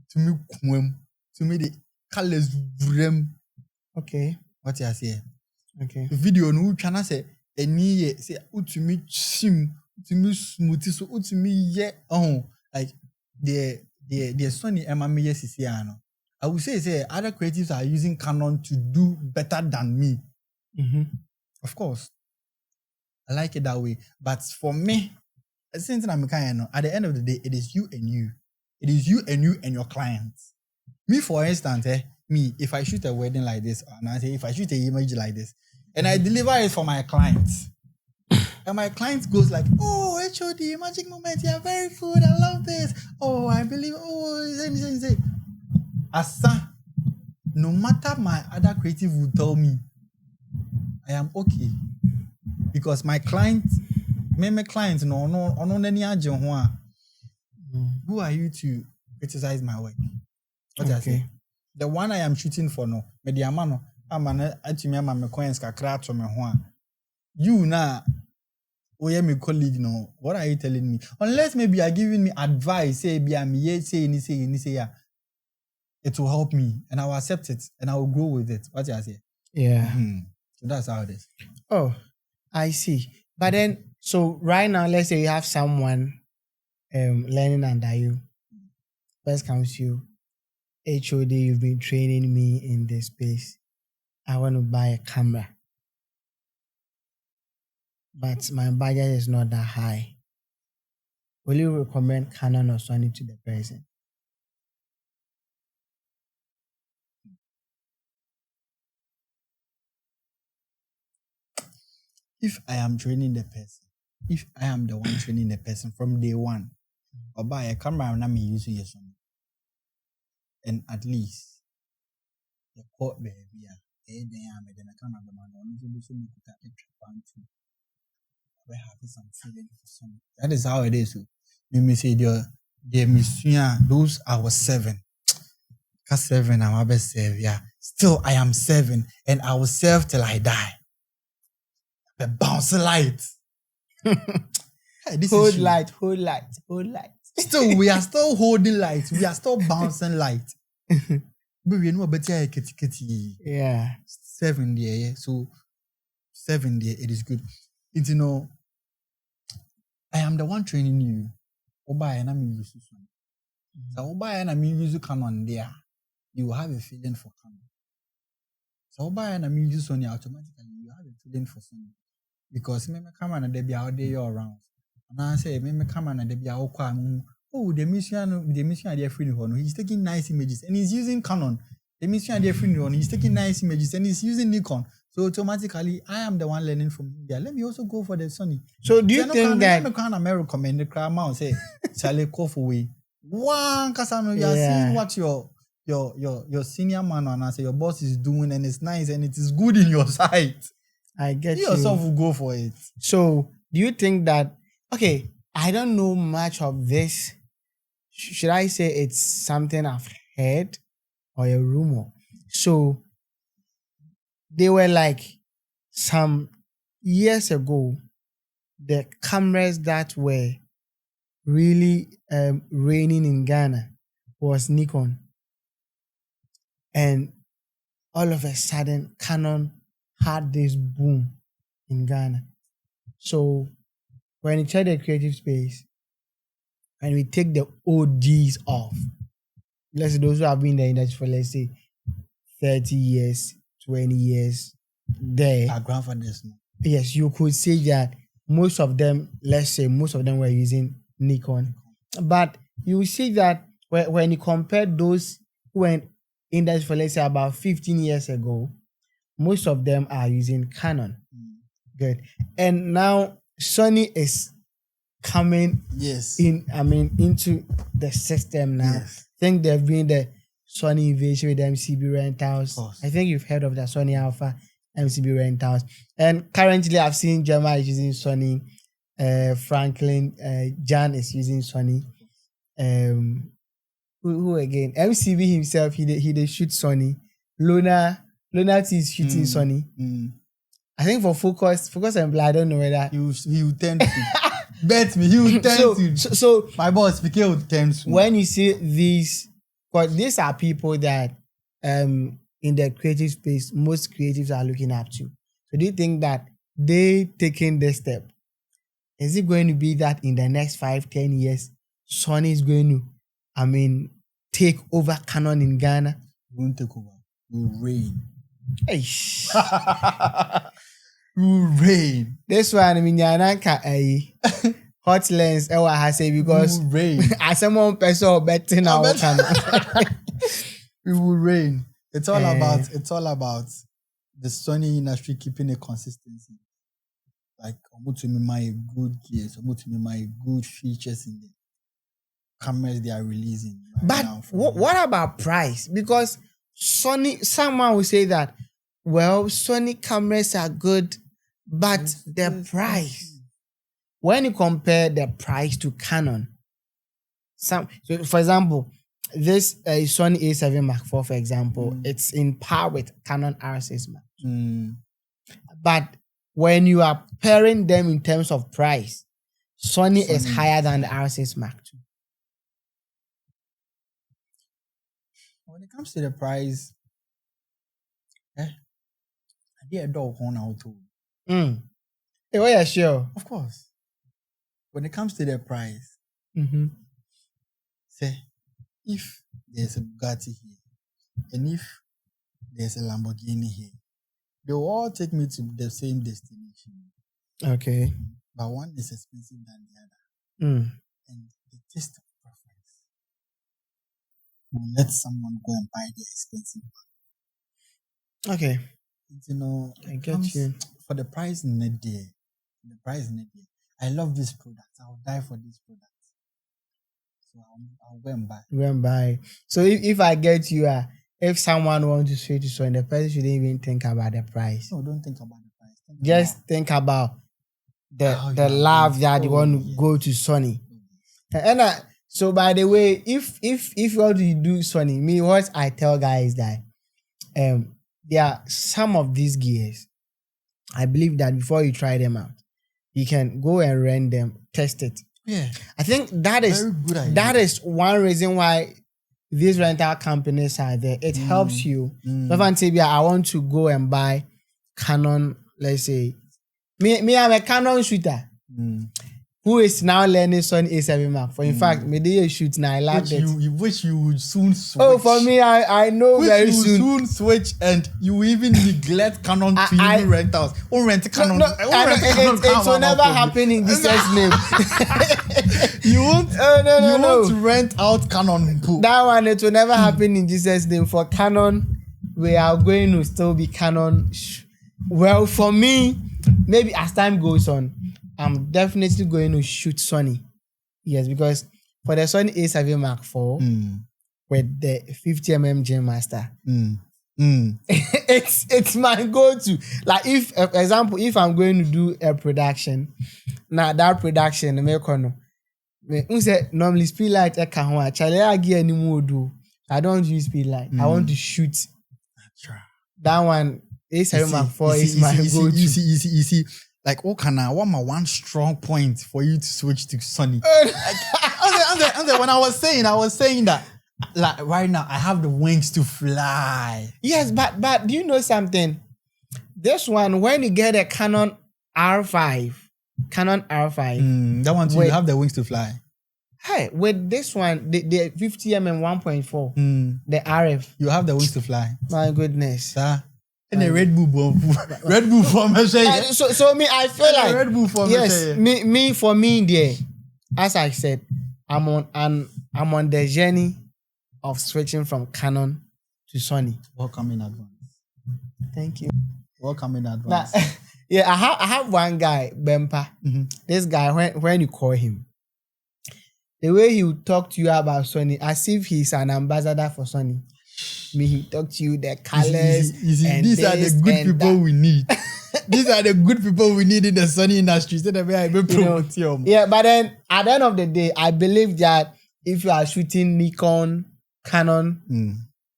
to me kwem, to me the colors vrem. Okay. What I say? Okay. The video no trying to say any say to me chim, to me smooth, so to me like the Sony MMS I would say other creatives are using Canon to do better than me. Of course, I like it that way. But for me, at the end of the day, it is you and you. It is you and you and your clients. Me, for instance, if I shoot a wedding like this, and I say if I shoot an image like this, and I deliver it for my clients, and my client goes like, "Oh, HOD, magic moment, you're very good. I love this. Oh, I believe. Oh, say. Asa, no matter my other creative will tell me, I am okay. Because my client, my clients, who are you to criticize my work? What I say? The one I am shooting for you now, me colleague, what are you telling me? Unless maybe you're giving me advice, say, say, it will help me and I will accept it and I will grow with it. What I say? Yeah. So that's how it is. Oh, I see. But then, so right now, let's say you have someone learning under you. First comes you, HOD, you've been training me in this space. I want to buy a camera. But my budget is not that high. Will you recommend Canon or Sony to the person? If I am training the person, if I am the one training the person from day one, I'll buy a camera and I'm using your Sony. And at least the court baby, then a camera we're having some feeling for some. That is how it is. You may say those I was 7. Cause 7, I'm about 7, yeah. Still I am 7 and I will serve till I die. The bouncing light. Hey, hold light. Still, we are still holding light. We are still bouncing light. But we know better. Yeah. 7 there, yeah. So 7 there, it is good. It's, I am the one training you. Oba and I'm using Sony. So Oba and I'm using Canon there. You will have a feeling for Canon. So buy and I mean use Sony automatically. You have a feeling for Sony because me come and they be out there around. And I say me come and they be out oh the mission idea free no. He's taking nice images and he's using Canon. The mission idea free no. He's taking nice images and he's using Nikon. So automatically I am the one learning from India. Let me also go for the Sony. So do you think that I can recommend the crowd say Charlie Kofuwe. One Kasano, you are seeing what your senior man and I say your boss is doing and it's nice and it is good in your sight. I get you yourself will go for it. So do you think that okay, I don't know much of this. Should I say it's something I've heard or a rumor? So they were like some years ago, the cameras that were really reigning in Ghana was Nikon. And all of a sudden, Canon had this boom in Ghana. So when you check the creative space, and we take the OGs off, let's say those who have been in the industry for, let's say, 30 years, 20 years, there. Our grandfathers. Yes, you could say that most of them were using Nikon. But you see that when you compare those who were in industry for, let's say, about 15 years ago, most of them are using Canon. Good. And now Sony is coming into the system now. Yes. I think they've been the Sony invasion with MCB rentals. I think you've heard of the Sony Alpha MCB rentals. And currently I've seen Gemma is using Sony, Franklin, Jan is using Sony. Who again? MCB himself, he did shoot Sony. Lona T is shooting Sony. I think for focus and blood, I don't know whether he will tend to. Bet me, he will tend to. So my boss, PK will tend to. When you see these, because these are people that in the creative space, most creatives are looking up to. So do you think that they taking this step? Is it going to be that in the next 5-10 years, Sony is going to, take over Canon in Ghana? We won't take over. We'll reign. We'll reign. This one, Yananka hot lens, I say because as someone person betting our Canon. We will reign. It's all about the Sony industry keeping a consistency. Like to me my good gears, to me my good features in the cameras they are releasing. Right now what about price? Because Sony, someone will say that, well, Sony cameras are good, but the price. When you compare the price to Canon, so for example, this Sony A7 Mark IV, for example, it's in par with Canon R6 Mark II. But when you are pairing them in terms of price, Sony is higher than the R6 Mark II. When it comes to the price, I did a dog horn out too. Hey, well, yeah, sure. Of course. When it comes to the price, say, if there's a Bugatti here, and if there's a Lamborghini here, they will all take me to the same destination. Okay. But one is expensive than the other. And the taste of preference will let someone go and buy the expensive one. Okay. I get you. For the price in the day, I love this product. I'll die for this product. So I'll go and buy. Go and buy. So if I get you, if someone wants to switch to Sony, the person shouldn't even think about the price. No, don't think about the price. Just think about the love that you want to go to Sony. And so by the way, if you want to do Sony, what I tell guys that there are some of these gears. I believe that before you try them out, you can go and rent them, test it. Yeah, I think that is one reason why these rental companies are there. It helps you. I want to go and buy Canon. Let's say, me I'm a Canon shooter. who is now learning Sony A7 Mark IV. In fact, maybe shoot now. I like it. You wish you would soon switch. Oh, for me, I know wish very you would soon. switch, and you even neglect Canon to even rent out. Or rent Canon. It will never happen in Jesus' name. You won't. No. Want to rent out Canon. That one, it will never happen in Jesus' name. For Canon, we are going to still be Canon. Well, for me, maybe as time goes on, I'm definitely going to shoot Sony. Yes, because for the Sony A7 Mark IV with the 50mm Gen Master, it's my go-to. Like if, for example, if I'm going to do a production, now that production, normally speed light I don't use speed light. I want to shoot. That one A7 Mark IV is my go-to. You see. Like, what my one strong point for you to switch to Sony? When I was saying that, like, right now, I have the wings to fly. Yes, but do you know something? This one, when you get a Canon R5, that one too, you have the wings to fly. Hey, with this one, the 50mm 1.4, the RF. You have the wings to fly. My goodness. And a Red Bull for me. So me, I feel like Red Bull for me. For me, there, as I said, I'm on the journey of switching from Canon to Sony. Welcome in advance. Thank you. Welcome in advance. Yeah, I have one guy, Bempa. This guy, when you call him, the way he would talk to you about Sony, as if he's an ambassador for Sony. He talk to you the colors. These are the good people we need. These are the good people we need in the Sony industry. So that I promote you. Yeah, but then at the end of the day, I believe that if you are shooting Nikon, Canon,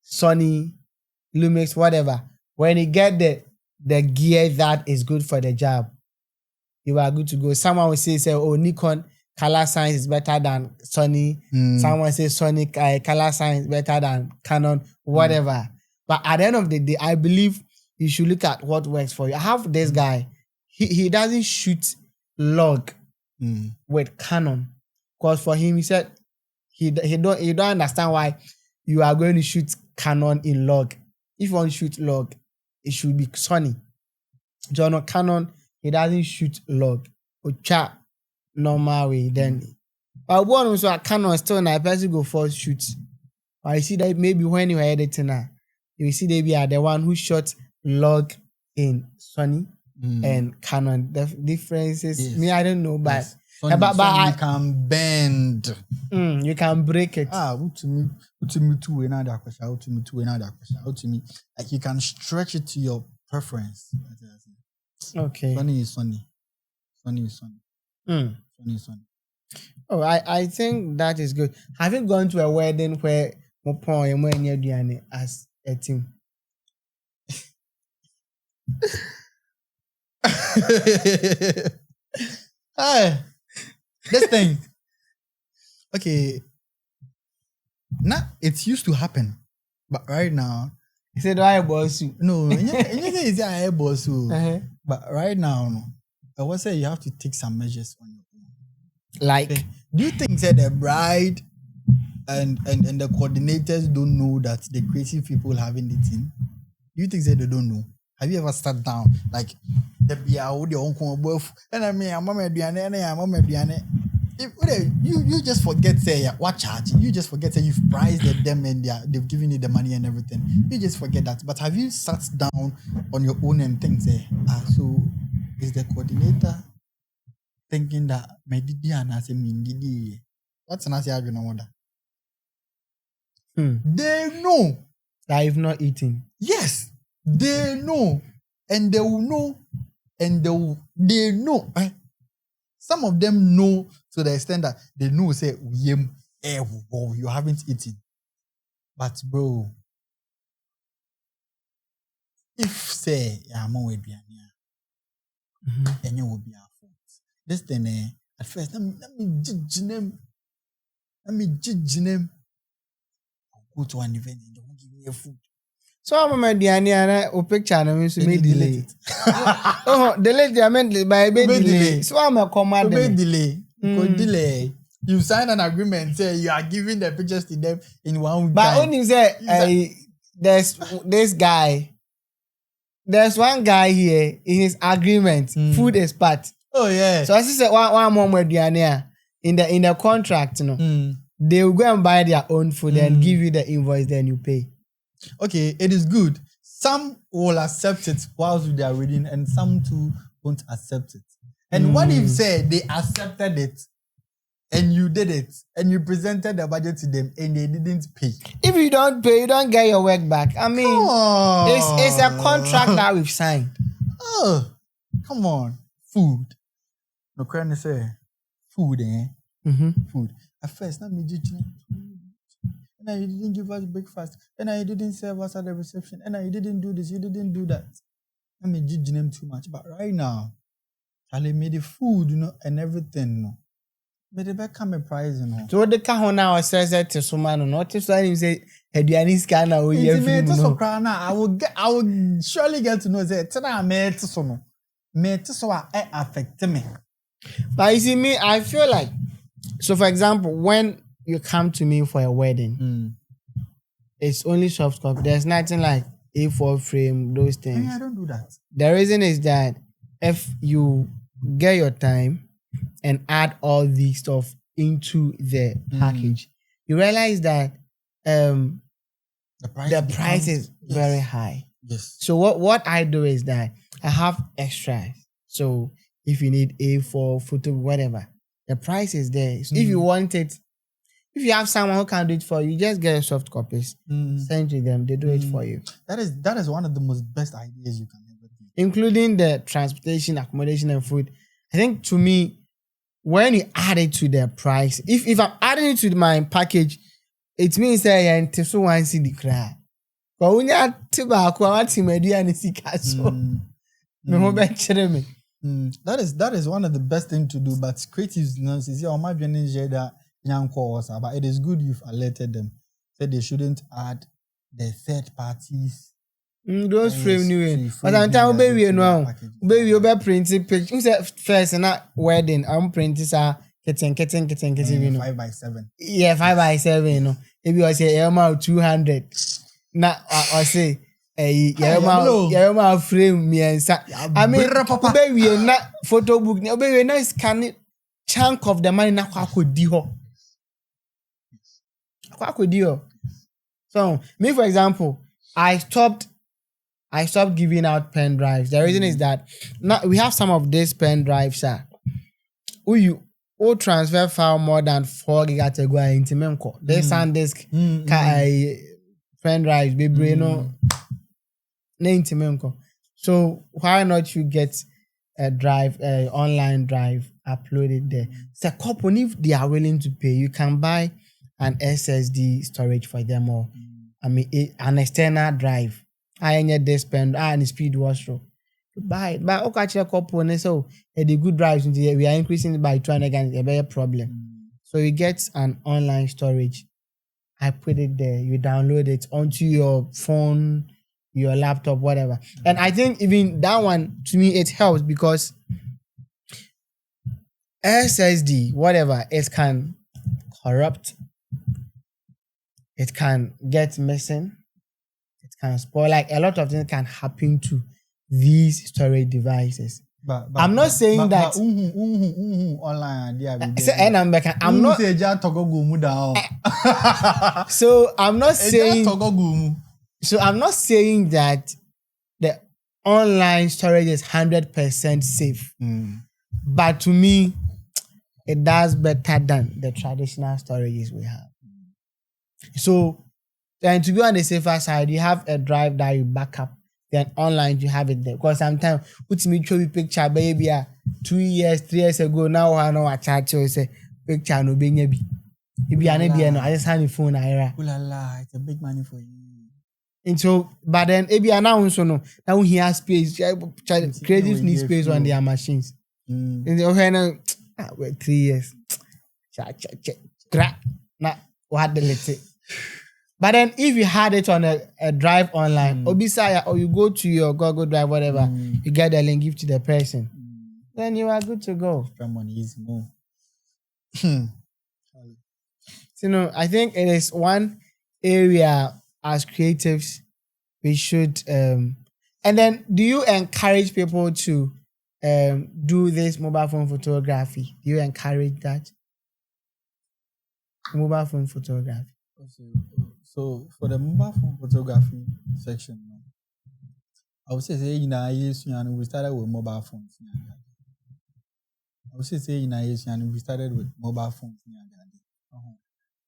Sony, Lumix, whatever, when you get the gear that is good for the job, you are good to go. Someone will say, oh, Nikon color science is better than Sony. Someone says Sony color science is better than Canon, whatever. But at the end of the day, I believe you should look at what works for you. I have this guy. He doesn't shoot log with Canon. Because for him, he said he don't understand why you are going to shoot Canon in log. If you want to shoot log, it should be Sony. John Canon, he doesn't shoot log. Or chat normal way then. But one also a Canon still na person go first shoot. But you see that maybe when you are editing now, you see they be the one who shot log in Sony and Canon. The differences, me I don't know, but Sony, but you can bend. You can break it. To me two another question. Like you can stretch it to your preference. Okay. Sony is Sony. Oh, I think that is good. Have you gone to a wedding where Mopon and when you're as a team? This thing. Okay. Now it used to happen, but right now. He said, "I boss you." No, it's I boss you. But right now, no. I would say you have to take some measures on your own. Like, do you think that the bride and the coordinators don't know that the creative people having the team? Do you think that they don't know? Have you ever sat down like the Biaudi uncle both and I mean I'm you just forget say what charge? You just forget say you've priced them and they've given you the money and everything. You just forget that. But have you sat down on your own and think say so is the coordinator thinking that my Didi and I say Didi? What's an answer you know that? They know that I've not eaten. Yes, they know, and they will know, and they know. Some of them know to the extent that they know say you haven't eaten. But bro, if say I'm and you will be our fault. This thing at first let me judge them. I'll go to an event and they won't give me a food. So I'm a Diana or picture and I may delay. Oh, delay I meant by delay. So I'm a command delay. You could delay. You sign an agreement, say you are giving the pictures to them in 1 week. But only say there's this guy. There's one guy here in his agreement. Food is part. Oh yeah. So as I said, one more in the contract, they will go and buy their own food and give you the invoice, then you pay. Okay, it is good. Some will accept it whilst they are reading, and some too won't accept it. And what if say they accepted it and you did it and you presented the budget to them and they didn't pay? If you don't pay, you don't get your work back. I mean, it's a contract that we've signed. Oh, come on. Food. No crying say food, Food. At first, not me judging. And you didn't give us breakfast. And you didn't serve us at the reception. And you didn't do this, you didn't do that. I mean, judging them too much. But right now, Charlie made the food, and everything, But they better come a price, So what the car now says that to someone, not to say, Edianis can now, I will surely get to know that I made so affect me. But you see, me, I feel like, so for example, when you come to me for a wedding, it's only soft copy. There's nothing like A4 frame, those things. I don't do that. The reason is that if you get your time and add all these stuff into the package, you realize that the price is very high. Yes. So what I do is that I have extras. So if you need A4, photo, whatever, the price is there. So if you want it, if you have someone who can do it for you, just get a soft copies, send to them, they do it for you. That is one of the most best ideas you can ever do. Including the transportation, accommodation, and food. I think to me, when you add it to the price, if I'm adding it to my package, it means that you're into so one see the cry. But when you're tobacco, I want to media and see castle. That is one of the best things to do, but creatives is that but it is good you've alerted them. Said they shouldn't add the third parties. Those frame new. But I'm telling baby now, baby you better printing picture. Who said first and not wedding? I'm printing kitchen. 5x7. Yeah, 5x7. If you say 200. Now I say. Frame me and I mean, baby, not photo book. Baby, not scanning chunk of the money. Now, So, me for example, I stopped giving out pen drives. The reason is that now we have some of these pen drives. You transfer file more than 4 GB to go into Memco. They SanDisk pen drives, baby, So why not you get a drive, online drive, upload it there? So couple, if they are willing to pay, you can buy an SSD storage for them, or an external drive. I need this pen and speed washroom. Buy it. But okay, couple and so the good drives into here, we are increasing it by 200 again, a better problem. So you get an online storage. I put it there. You download it onto your phone, your laptop, whatever. And I think even that one, to me, it helps because SSD, whatever, it can corrupt. It can get missing. It can spoil. Like a lot of things can happen to these storage devices. But I'm not saying that. Online, I'm not. So I'm not saying. So I'm not saying that the online storage is 100% safe. But to me, it does better than the traditional storages we have. So, and to be on the safer side, you have a drive that you back up. Then online, you have it there. Because sometimes, put me show you picture, baby, 2 years, 3 years ago, now I know what chat you say, picture no being a if you are not I just have your phone. It's a big money for you. And so, but then maybe now he has space. Creatives need space on their machines. And they 3 years. What the let's But then if you had it on a drive online, or you go to your Google Drive, whatever, you get the link, give to the person, then you are good to go. Spend money easy more. So, I think it is one area as creatives we should. And then, do you encourage people to do this mobile phone photography? Do you encourage that? Mobile phone photography. So for the mobile phone photography section, I would say we started with mobile phones. I would say we started with mobile phones.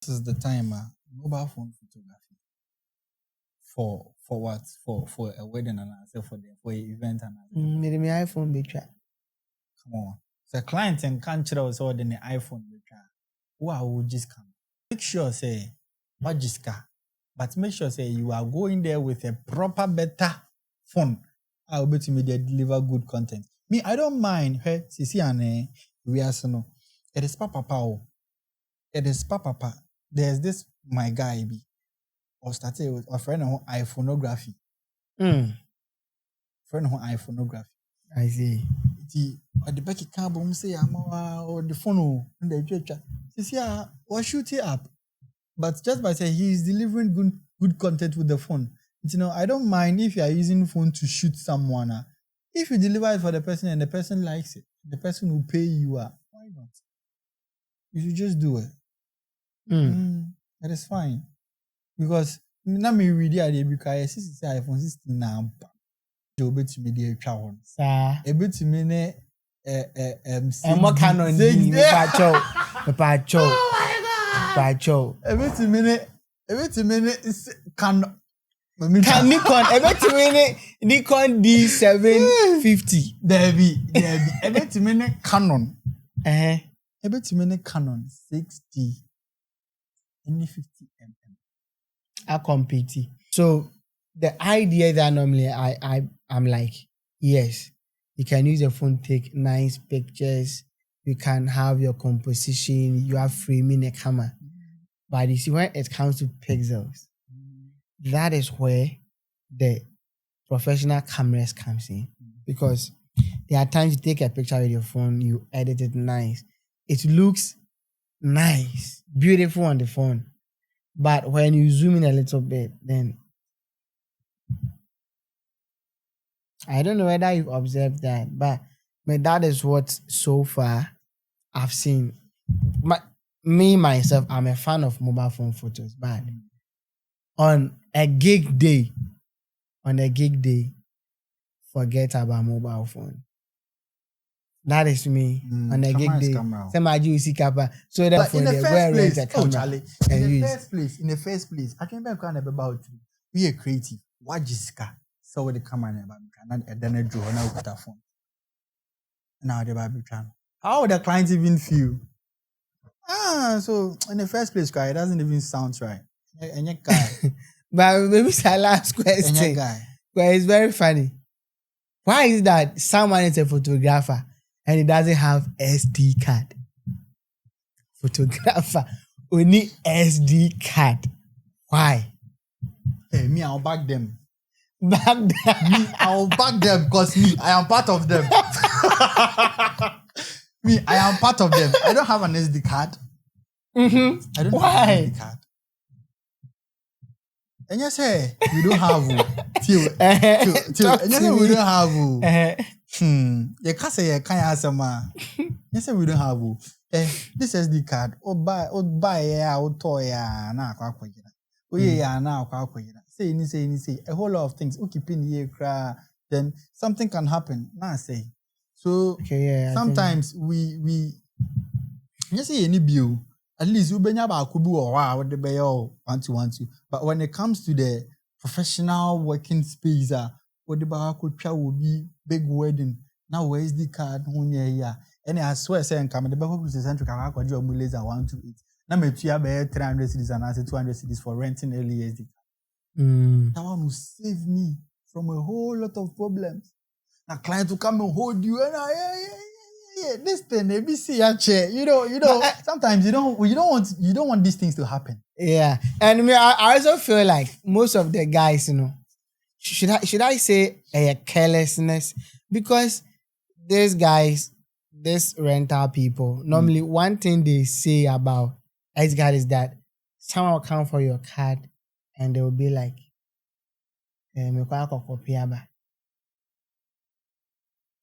This is the time mobile phone photography for what? For a wedding and for an event and Maybe my iPhone be try. Come on. So clients and can't us all the iPhone be try. Who will just come? Make sure say what just car. But make sure say you are going there with a proper better phone. I'll bet you media deliver good content. Me, I don't mind. Hey, Sisi and we are no. It is papa. It is papa. There's this my guy be. Or started with a friend on iPhoneography. Friend on iPhoneography. I see. The back carbon say or the phone and the picture. Sisi or shoot it up. But just by saying he is delivering good content with the phone. I don't mind if you are using phone to shoot someone. If you deliver it for the person and the person likes it, the person will pay you. Why not? You should just do it. That is fine. Because now me read it because this is iPhone 16 now. You bet to me the travel. Sir. A bit to me and what Canon Pacho. Every minute is Canon. Nikon. Every Nikon D750. There be. Every minute Canon. Every minute Canon 60 and 50 mm. I compete. So the idea that normally I'm like, yes, you can use your phone to take nice pictures. You can have your composition. You have framing a camera. But you see, when it comes to pixels, that is where the professional cameras comes in. Because there are times you take a picture with your phone, you edit it nice. It looks nice, beautiful on the phone. But when you zoom in a little bit, then I don't know whether you've observed that, but that is what so far I've seen. Myself, I'm a fan of mobile phone photos, but on a gig day, forget about mobile phone. That is me on a gig day. Somebody you see kappa. So that in the first place, I can remember about be a creative. What jiska? So with the camera and then draw now with a phone. Now the Bible channel. How would the client even feel? So in the first place, guy, it doesn't even sound right. And your guy. But maybe it's our last question. And your guy. But it's very funny. Why is that someone is a photographer and he doesn't have SD card? Photographer only SD card. Why? Hey, me, I'll back them. Back them. Me, I'll back them because me, I am part of them. Me, I am part of them. I don't have an SD card. I don't have an SD card. And you say we don't have till. And you say we don't have you can't say you can't answer ma. You say we don't have this SD card. Buy ya, toy ya, na kwa kwajira. Ya na kwa kwajira. Say a whole lot of things. Keeping here cry. Then something can happen. Nah say. So sometimes we you say any bill. At least you benya ba kubu or what the be all want to. But when it comes to the professional working space, what the ba will be big wedding. Now where is the card? And I swear say come the Christocentric can job laser 128. Now me tia be 300 cedis and I say 200 cedis for renting early SD. That one will save me from a whole lot of problems. A client to come and hold you and this thing ABC you know sometimes you don't want these things to happen. Yeah, and I also feel like most of the guys, should I say a carelessness, because these guys this rental people, normally one thing they say about SD card is that someone will come for your card and they will be like,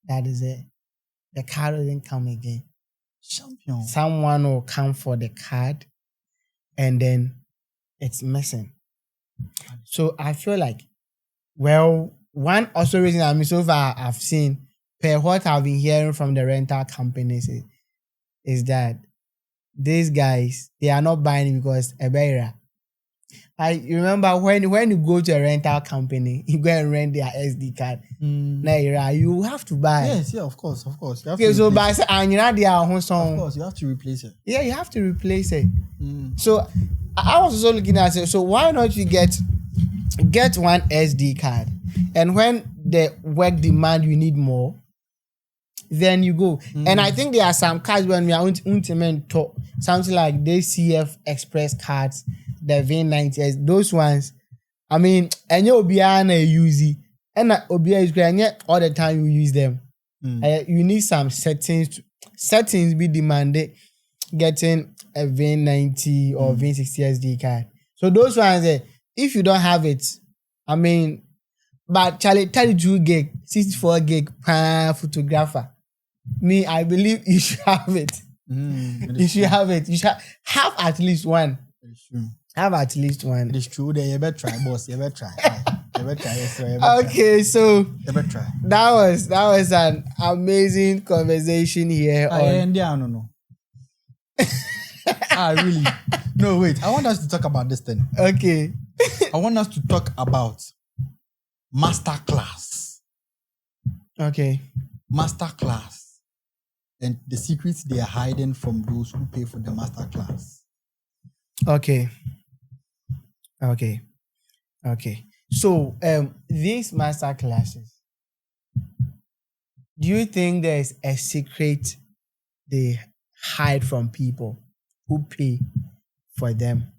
that is it. The card didn't come again. Champion. Someone will come for the card and then it's missing. So I feel like, well, one also reason so far I've seen, per what I've been hearing from the rental companies is that these guys, they are not buying it because Ebera. I remember when you go to a rental company, you go and rent their SD card. Naira, you have to buy. Yes, yeah, of course. You have Okay, so by and you know they are of course, you have to replace it. Yeah, you have to replace it. So I was also looking at it. So why not you get one SD card, and when the work demand you need more, then you go. And I think there are some cards when we are talk something like the CF Express cards, the V90s, those ones. I mean, and you Obiana use it, and Obia is great, and yet all the time you use them. You need some settings. Settings be demanded getting a V90 or V60 SD card. So those ones, if you don't have it, I mean, but Charlie 32 gig, 64 gig per photographer. Me, I believe you should have it. You should have it. You should have at least one. It's true. Have at least one. It's true. Then you better try, boss. You better try. You better try. Yes, sir. Okay, so you better try. That was an amazing conversation here. No. Really? No, wait. I want us to talk about this thing. Okay. I want us to talk about Masterclass. Okay. Masterclass. And the secrets they are hiding from those who pay for the Masterclass. Okay. So, these Masterclasses, do you think there's a secret they hide from people who pay for them?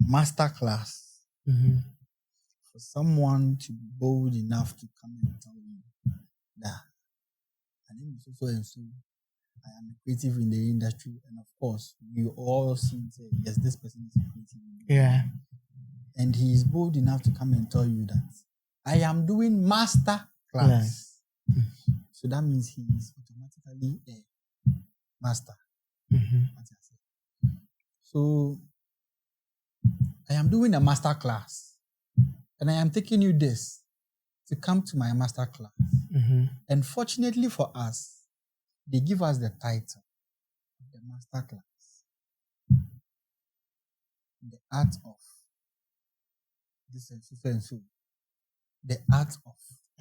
Masterclass. For someone to be bold enough to come and tell you that my name is so and so, I am a creative in the industry, and of course, you all seem to say, yes, this person is a creative. Yeah. And he is bold enough to come and tell you that I am doing Masterclass. So that means he is automatically a master. So I am doing a Masterclass, and I am taking you this to come to my Masterclass. And fortunately for us, they give us the title of the Masterclass, the art of this and so. The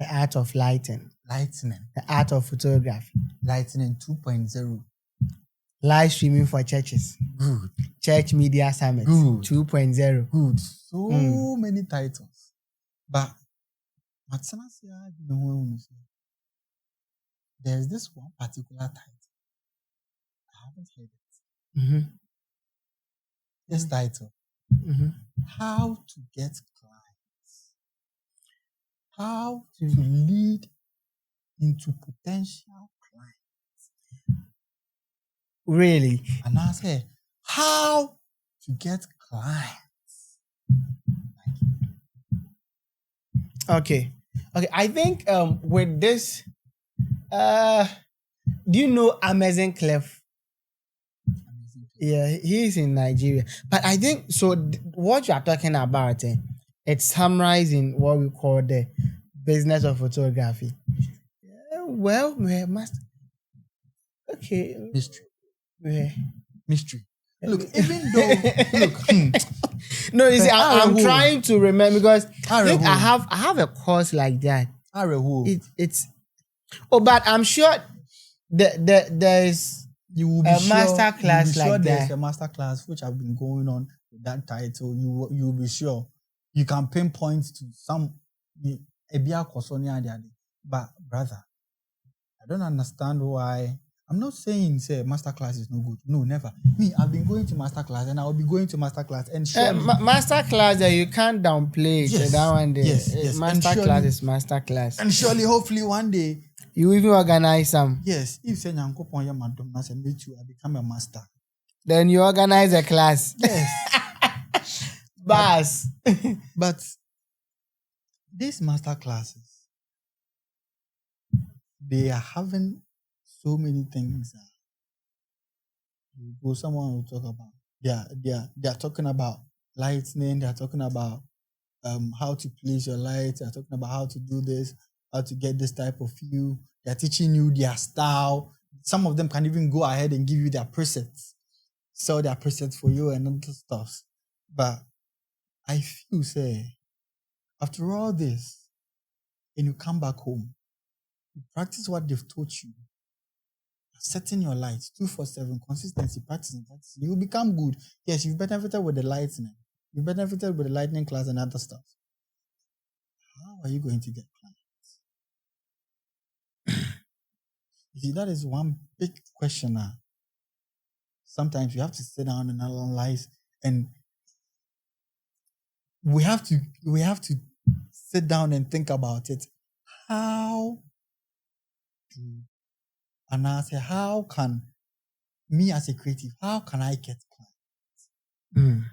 art of lightning. The art of photography. Lightning 2.0. Live streaming for churches. Good. Church Media Summit. Good. 2.0. Good. So many titles. But there's this one particular title. I haven't heard it. This title. How to get clients. How to lead into potential clients. Really? And I say, how to get clients. Okay. I think with this, do you know Amazing Clef? Yeah, he's in Nigeria. But I think so. What you are talking about, it's summarizing what we call the business of photography. Well, we must. Okay. Mystery. Look, even though no, you see, I'm trying to remember because I think I have a course like that. It's but I'm sure there's you will be a master class like that. There's a master class which have been going on with that title. You will be sure you can pinpoint to some but brother, I don't understand why I'm not saying say masterclass is no good. No, never. Me, I've been going to masterclass and I'll be going to masterclass and surely Masterclass that you can't downplay it. Yes, That one day. yes, yes. And Masterclass surely- is masterclass. and surely hopefully one day, You even organize some. yes, if say Nyankopon ya madom na say me too, I become a master. Then you organize a class. Yes. Bas. But these master classes, they are having so many things. Someone will talk about. They are talking about lightning. They are talking about how to place your light. They are talking about how to do this, how to get this type of view. They are teaching you their style. Some of them can even go ahead and give you their presets, sell their presets for you and other stuff. But I feel, say, after all this, and you come back home, you practice what they've taught you, setting your lights 2-4-7, consistency, practicing, you will become good. Yes, you've benefited with the lightning. You've benefited with the lightning class and other stuff. How are you going to get clients? You see, that is one big question now. Sometimes you have to sit down and analyze, and we have to sit down and think about it. How can me as a creative, how can I get clients?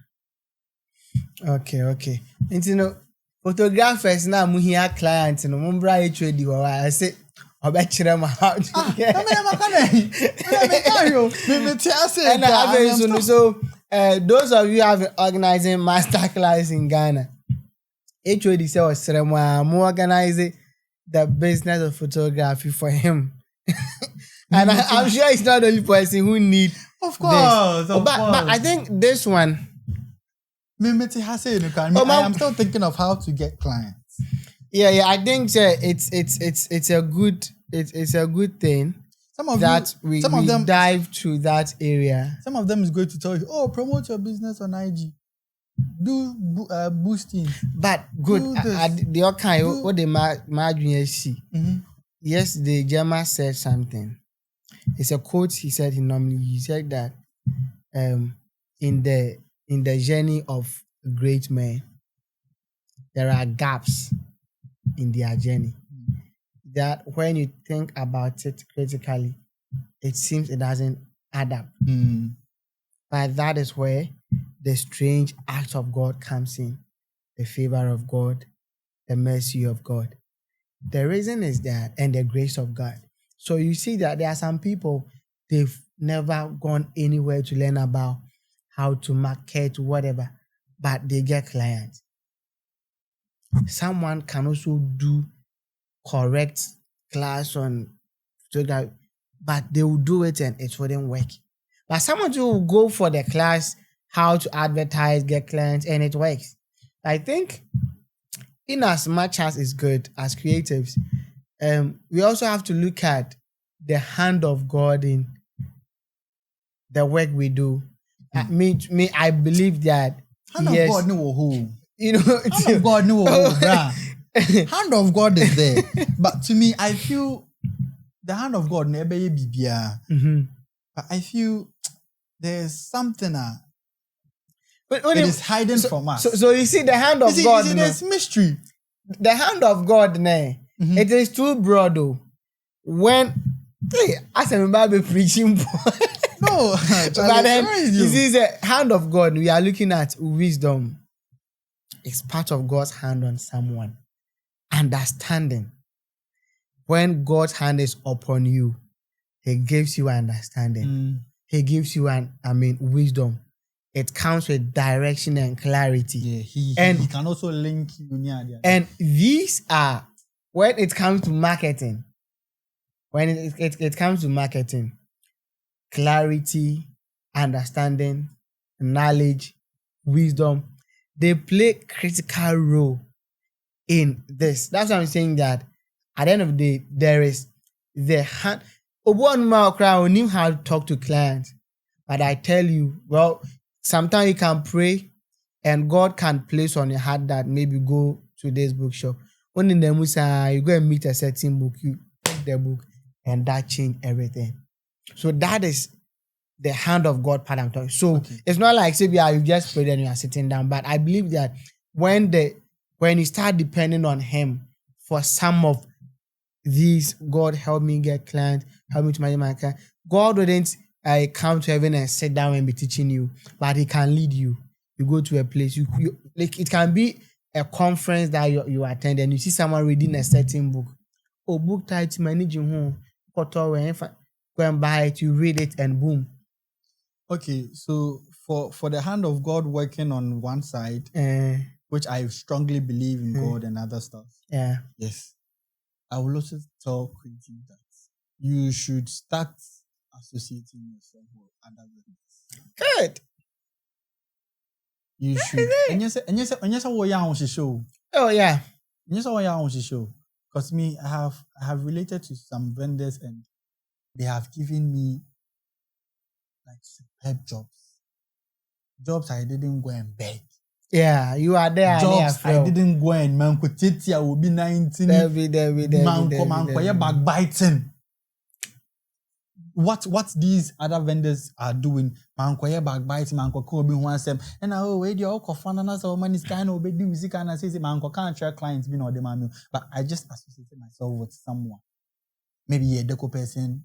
Okay. And you know, photographers now we hear clients, you know, mumbra HOD I say I bet you them how to get. So those of you have been organizing masterclass in Ghana, HOD say was I'm organizing the business of photography for him. And I'm sure he's not the only person who need Of course, but I think this one. I am still thinking of how to get clients. Yeah. I think it's a good thing. Some of them dive to that area. Some of them is going to tell you, oh, promote your business on IG. Do boosting. But good. The okay, what the margin see. Yesterday, Gemma said something. It's a quote he said he said that in the journey of great men, there are gaps in their journey. That when you think about it critically, it seems it doesn't add up. But that is where the strange act of God comes in, the favor of God, the mercy of God. The reason is that, and the grace of God. So you see that there are some people, they've never gone anywhere to learn about how to market, whatever, but they get clients. Someone can also do correct class on photography, but they will do it and it wouldn't work. But someone will go for the class, how to advertise, get clients, and it works. I think in as much as it's good as creatives, we also have to look at the hand of God in the work we do. Me, I believe that Hand of God no who. You know, Hand of God no who. Hand of God is there, but to me, I feel the hand of God never be bibia. But I feel there's something it is hiding from us. So you see the hand of God. There's mystery. The hand of God, it is too broad though. When as a Bible preaching, no, but then you see the hand of God. We are looking at wisdom. It's part of God's hand on someone. Understanding. When God's hand is upon you, He gives you understanding. He gives you wisdom. It comes with direction and clarity. Yeah, he can also link you near there. And these are when it comes to marketing. When it comes to marketing, clarity, understanding, knowledge, wisdom, they play critical role in this. That's why I'm saying that at the end of the day, there is the hand. Obuanuma knew how to talk to clients. But I tell you, well, sometimes you can pray and God can place on your heart that maybe go to this bookshop. When in the Musa, you go and meet a certain book, you take the book, and that changed everything. So that is the hand of God part I'm talking. So it's not like say you just pray and you are sitting down. But I believe that when you start depending on Him for some of these, God help me get clients, help me to manage my client. God wouldn't come to heaven and sit down and be teaching you, but He can lead you. You go to a place, you like it can be a conference that you attend and you see someone reading a certain book. Oh, book title managing home, go and buy it, you read it, and boom. Okay, so for the hand of God working on one side, which I strongly believe in God and other stuff. Yeah. Yes. I will also tell Quentin that you should start associating yourself with other vendors. Good. You should. And yes, Oh yeah. Because me, I have related to some vendors and they have given me like superb jobs I didn't go and beg. Yeah, you are there. Jobs I didn't go and man I will be 19. Man backbiting. What these other vendors are doing, man backbiting, man be one sem. And wait your fund so money is kind of be music and I say man can't share clients be no demand. But I just associated myself with someone. Maybe a deco person,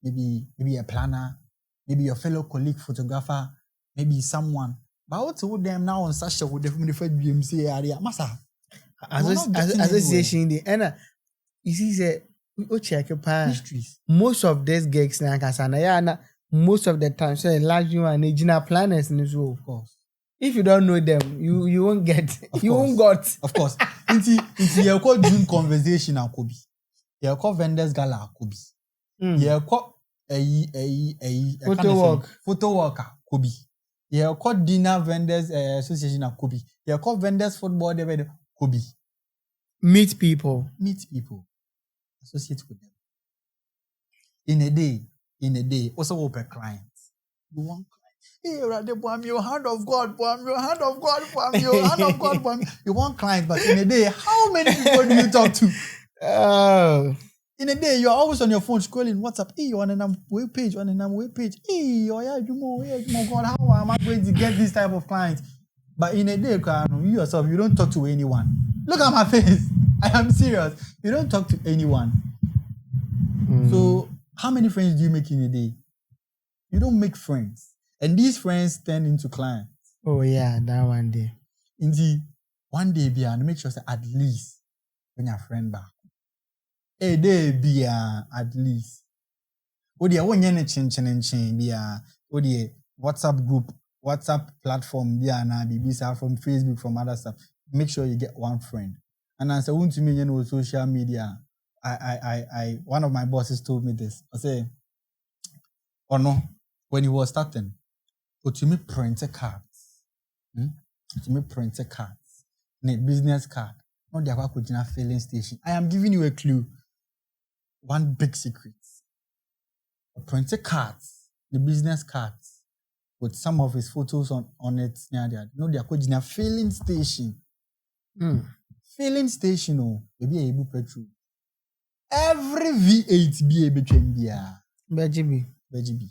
maybe a planner, maybe your fellow colleague photographer, maybe someone. But what to them now on such a would definitely for BMC area, Massa. Association the and you see say we check mysteries. Most of these gigs na most of the time so large you and original planners in this world. Of course. If you don't know them, you won't get won't got. Of course. Into your call June conversation and Kobe. Your call vendors gala Kobe. Your call a photo worker Kobe. Your call dinner vendors association of Kobe. Your call vendors football David Kobe. Meet people. Associate with them. In a day, also open clients. You want clients. Hey, I'm your hand of God, I'm your hand of God, I'm your hand of God, you want clients, but in a day, how many people do you talk to? In a day, you're always on your phone scrolling WhatsApp. Hey, you're on a web page, Hey, God, how am I going to get this type of clients? But in a day, you yourself, you don't talk to anyone. Look at my face. I am serious. You don't talk to anyone. So, how many friends do you make in a day? You don't make friends. And these friends turn into clients. Oh, yeah, that one day. Indeed, one day, make sure that at least when your friend back. A day, at least. What do you want to change? What do you WhatsApp group, WhatsApp platform, from Facebook, from other stuff. Make sure you get one friend. And as I want to me, social media, I one of my bosses told me this. I say, oh no, when he was starting, to me printer cards. To me printer cards. Business card. Not the Aqua filling station. I am giving you a clue. One big secret. The printer cards, the business cards, with some of his photos on it near there. No, the Aqua filling station. Filling station, oh, maybe a petrol. Every V8 be a between BGB.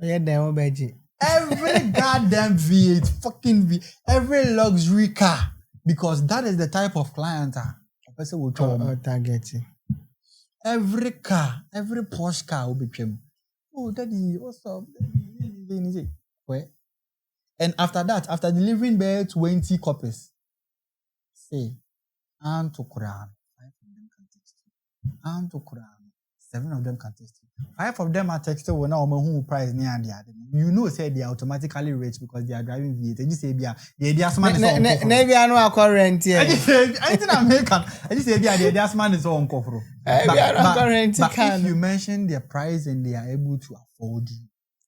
Yeah, damn BG. Every goddamn V8, fucking V, every luxury car, because that is the type of client a person will targeting. Every car, every Porsche car will be trim. Oh, daddy, what's up? And after that, after delivering there 20 copies, say, and to Quran, 5 of them can text you. And to Quran, 7 of them can text you. 5 of them are texted when now who price near the other. You know, say they are automatically rich because they are driving V8. They just say, the man is on. Maybe I know a current here. I just say, I think American. I just say, the man is on cover. But if you mention their price and they are able to afford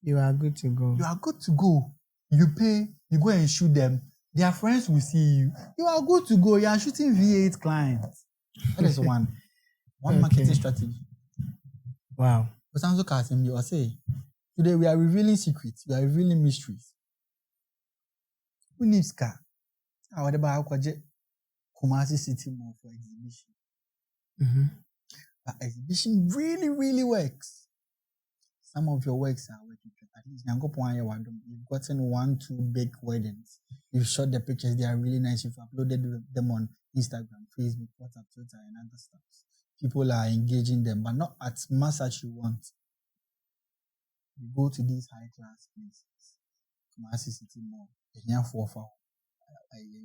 you are good to go. You are good to go. You pay, you go and shoot them. Their friends will see you. You are good to go. You are shooting V8 clients. That is one marketing strategy. Wow. But some look at him, you say, today we are revealing secrets. We are revealing mysteries. Who needs car? What about Kumasi City Mall for exhibition? But exhibition really, really works. some of your works are working. At least you've gotten 1-2 big weddings. You've shot the pictures, they are really nice. You've uploaded them on Instagram, Facebook, WhatsApp, Twitter, and other stuff. People are engaging them, but not as much as you want. You go to these high class places, Kumasi City Mall,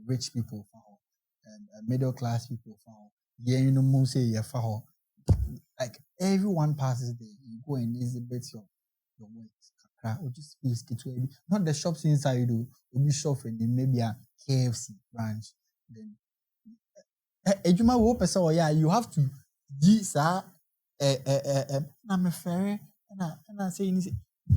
rich people, middle class people, like everyone passes there. You go and exhibit your works. Or just not the shops inside, you be shop and maybe a KFC branch. Then you have to I'm a fairy and I say you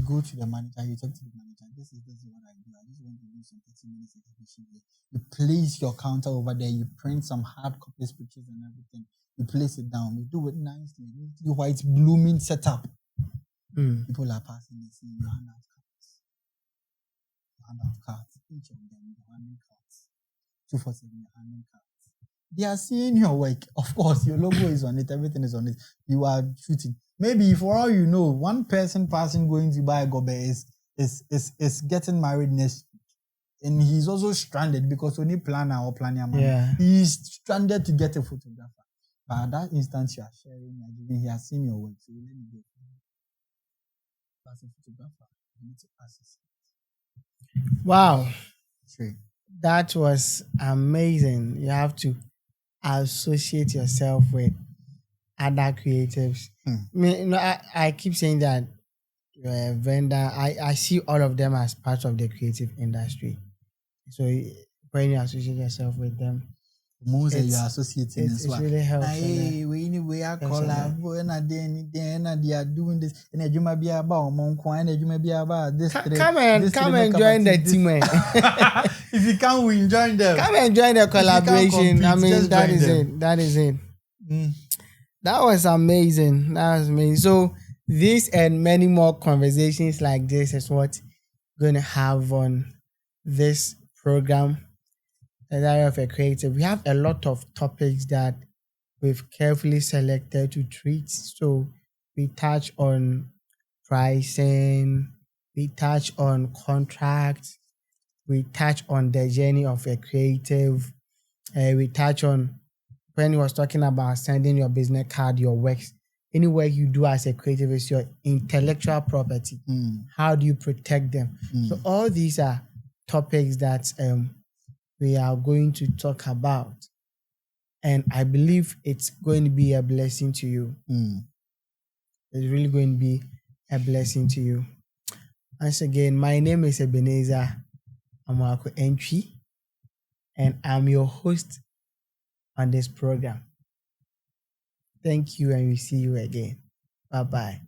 go to the manager, you talk to the manager. This is what I do. I just want to do some 30 minutes exhibition here. You place your counter over there, you print some hard copies, pictures and everything. You place it down. You do it nicely. You white blooming setup. People are passing, they see you hand out cards. Each of them, you're handing cards. 247, you're handing cards. They are seeing your work. Of course, your logo is on it, everything is on it. You are shooting. Maybe for all you know, one person passing going to buy a gobe is getting married next week. And he's also stranded because only planner or planner man. Yeah. He's stranded to get a photographer. But at that instance, you are sharing, he has seen your work. So let me go. As a photographer, you need to access it. Wow. Sure. That was amazing. You have to associate yourself with other creatives. I keep saying that you're a vendor. I see all of them as part of the creative industry. So when you associate yourself with them, most you are associating as well. It really helps. We are collab and they are doing this. And you might be about and you may be about this. Come and join the team. If you can't, we join them. Come and join the collaboration. I mean, that is it. That is it. That was amazing. That was amazing. So this and many more conversations like this is what we're going to have on this program. The Diary of a Creative. We have a lot of topics that we've carefully selected to treat. So we touch on pricing, we touch on contracts, we touch on the journey of a creative, we touch on when he was talking about sending your business card, your works. Any work you do as a creative is your intellectual property. How do you protect them? So all these are topics that we are going to talk about. And I believe it's going to be a blessing to you. It's really going to be a blessing to you. Once again, my name is Ebenezer Amwako Entry, and I'm your host on this program. Thank you, and we see you again. Bye-bye.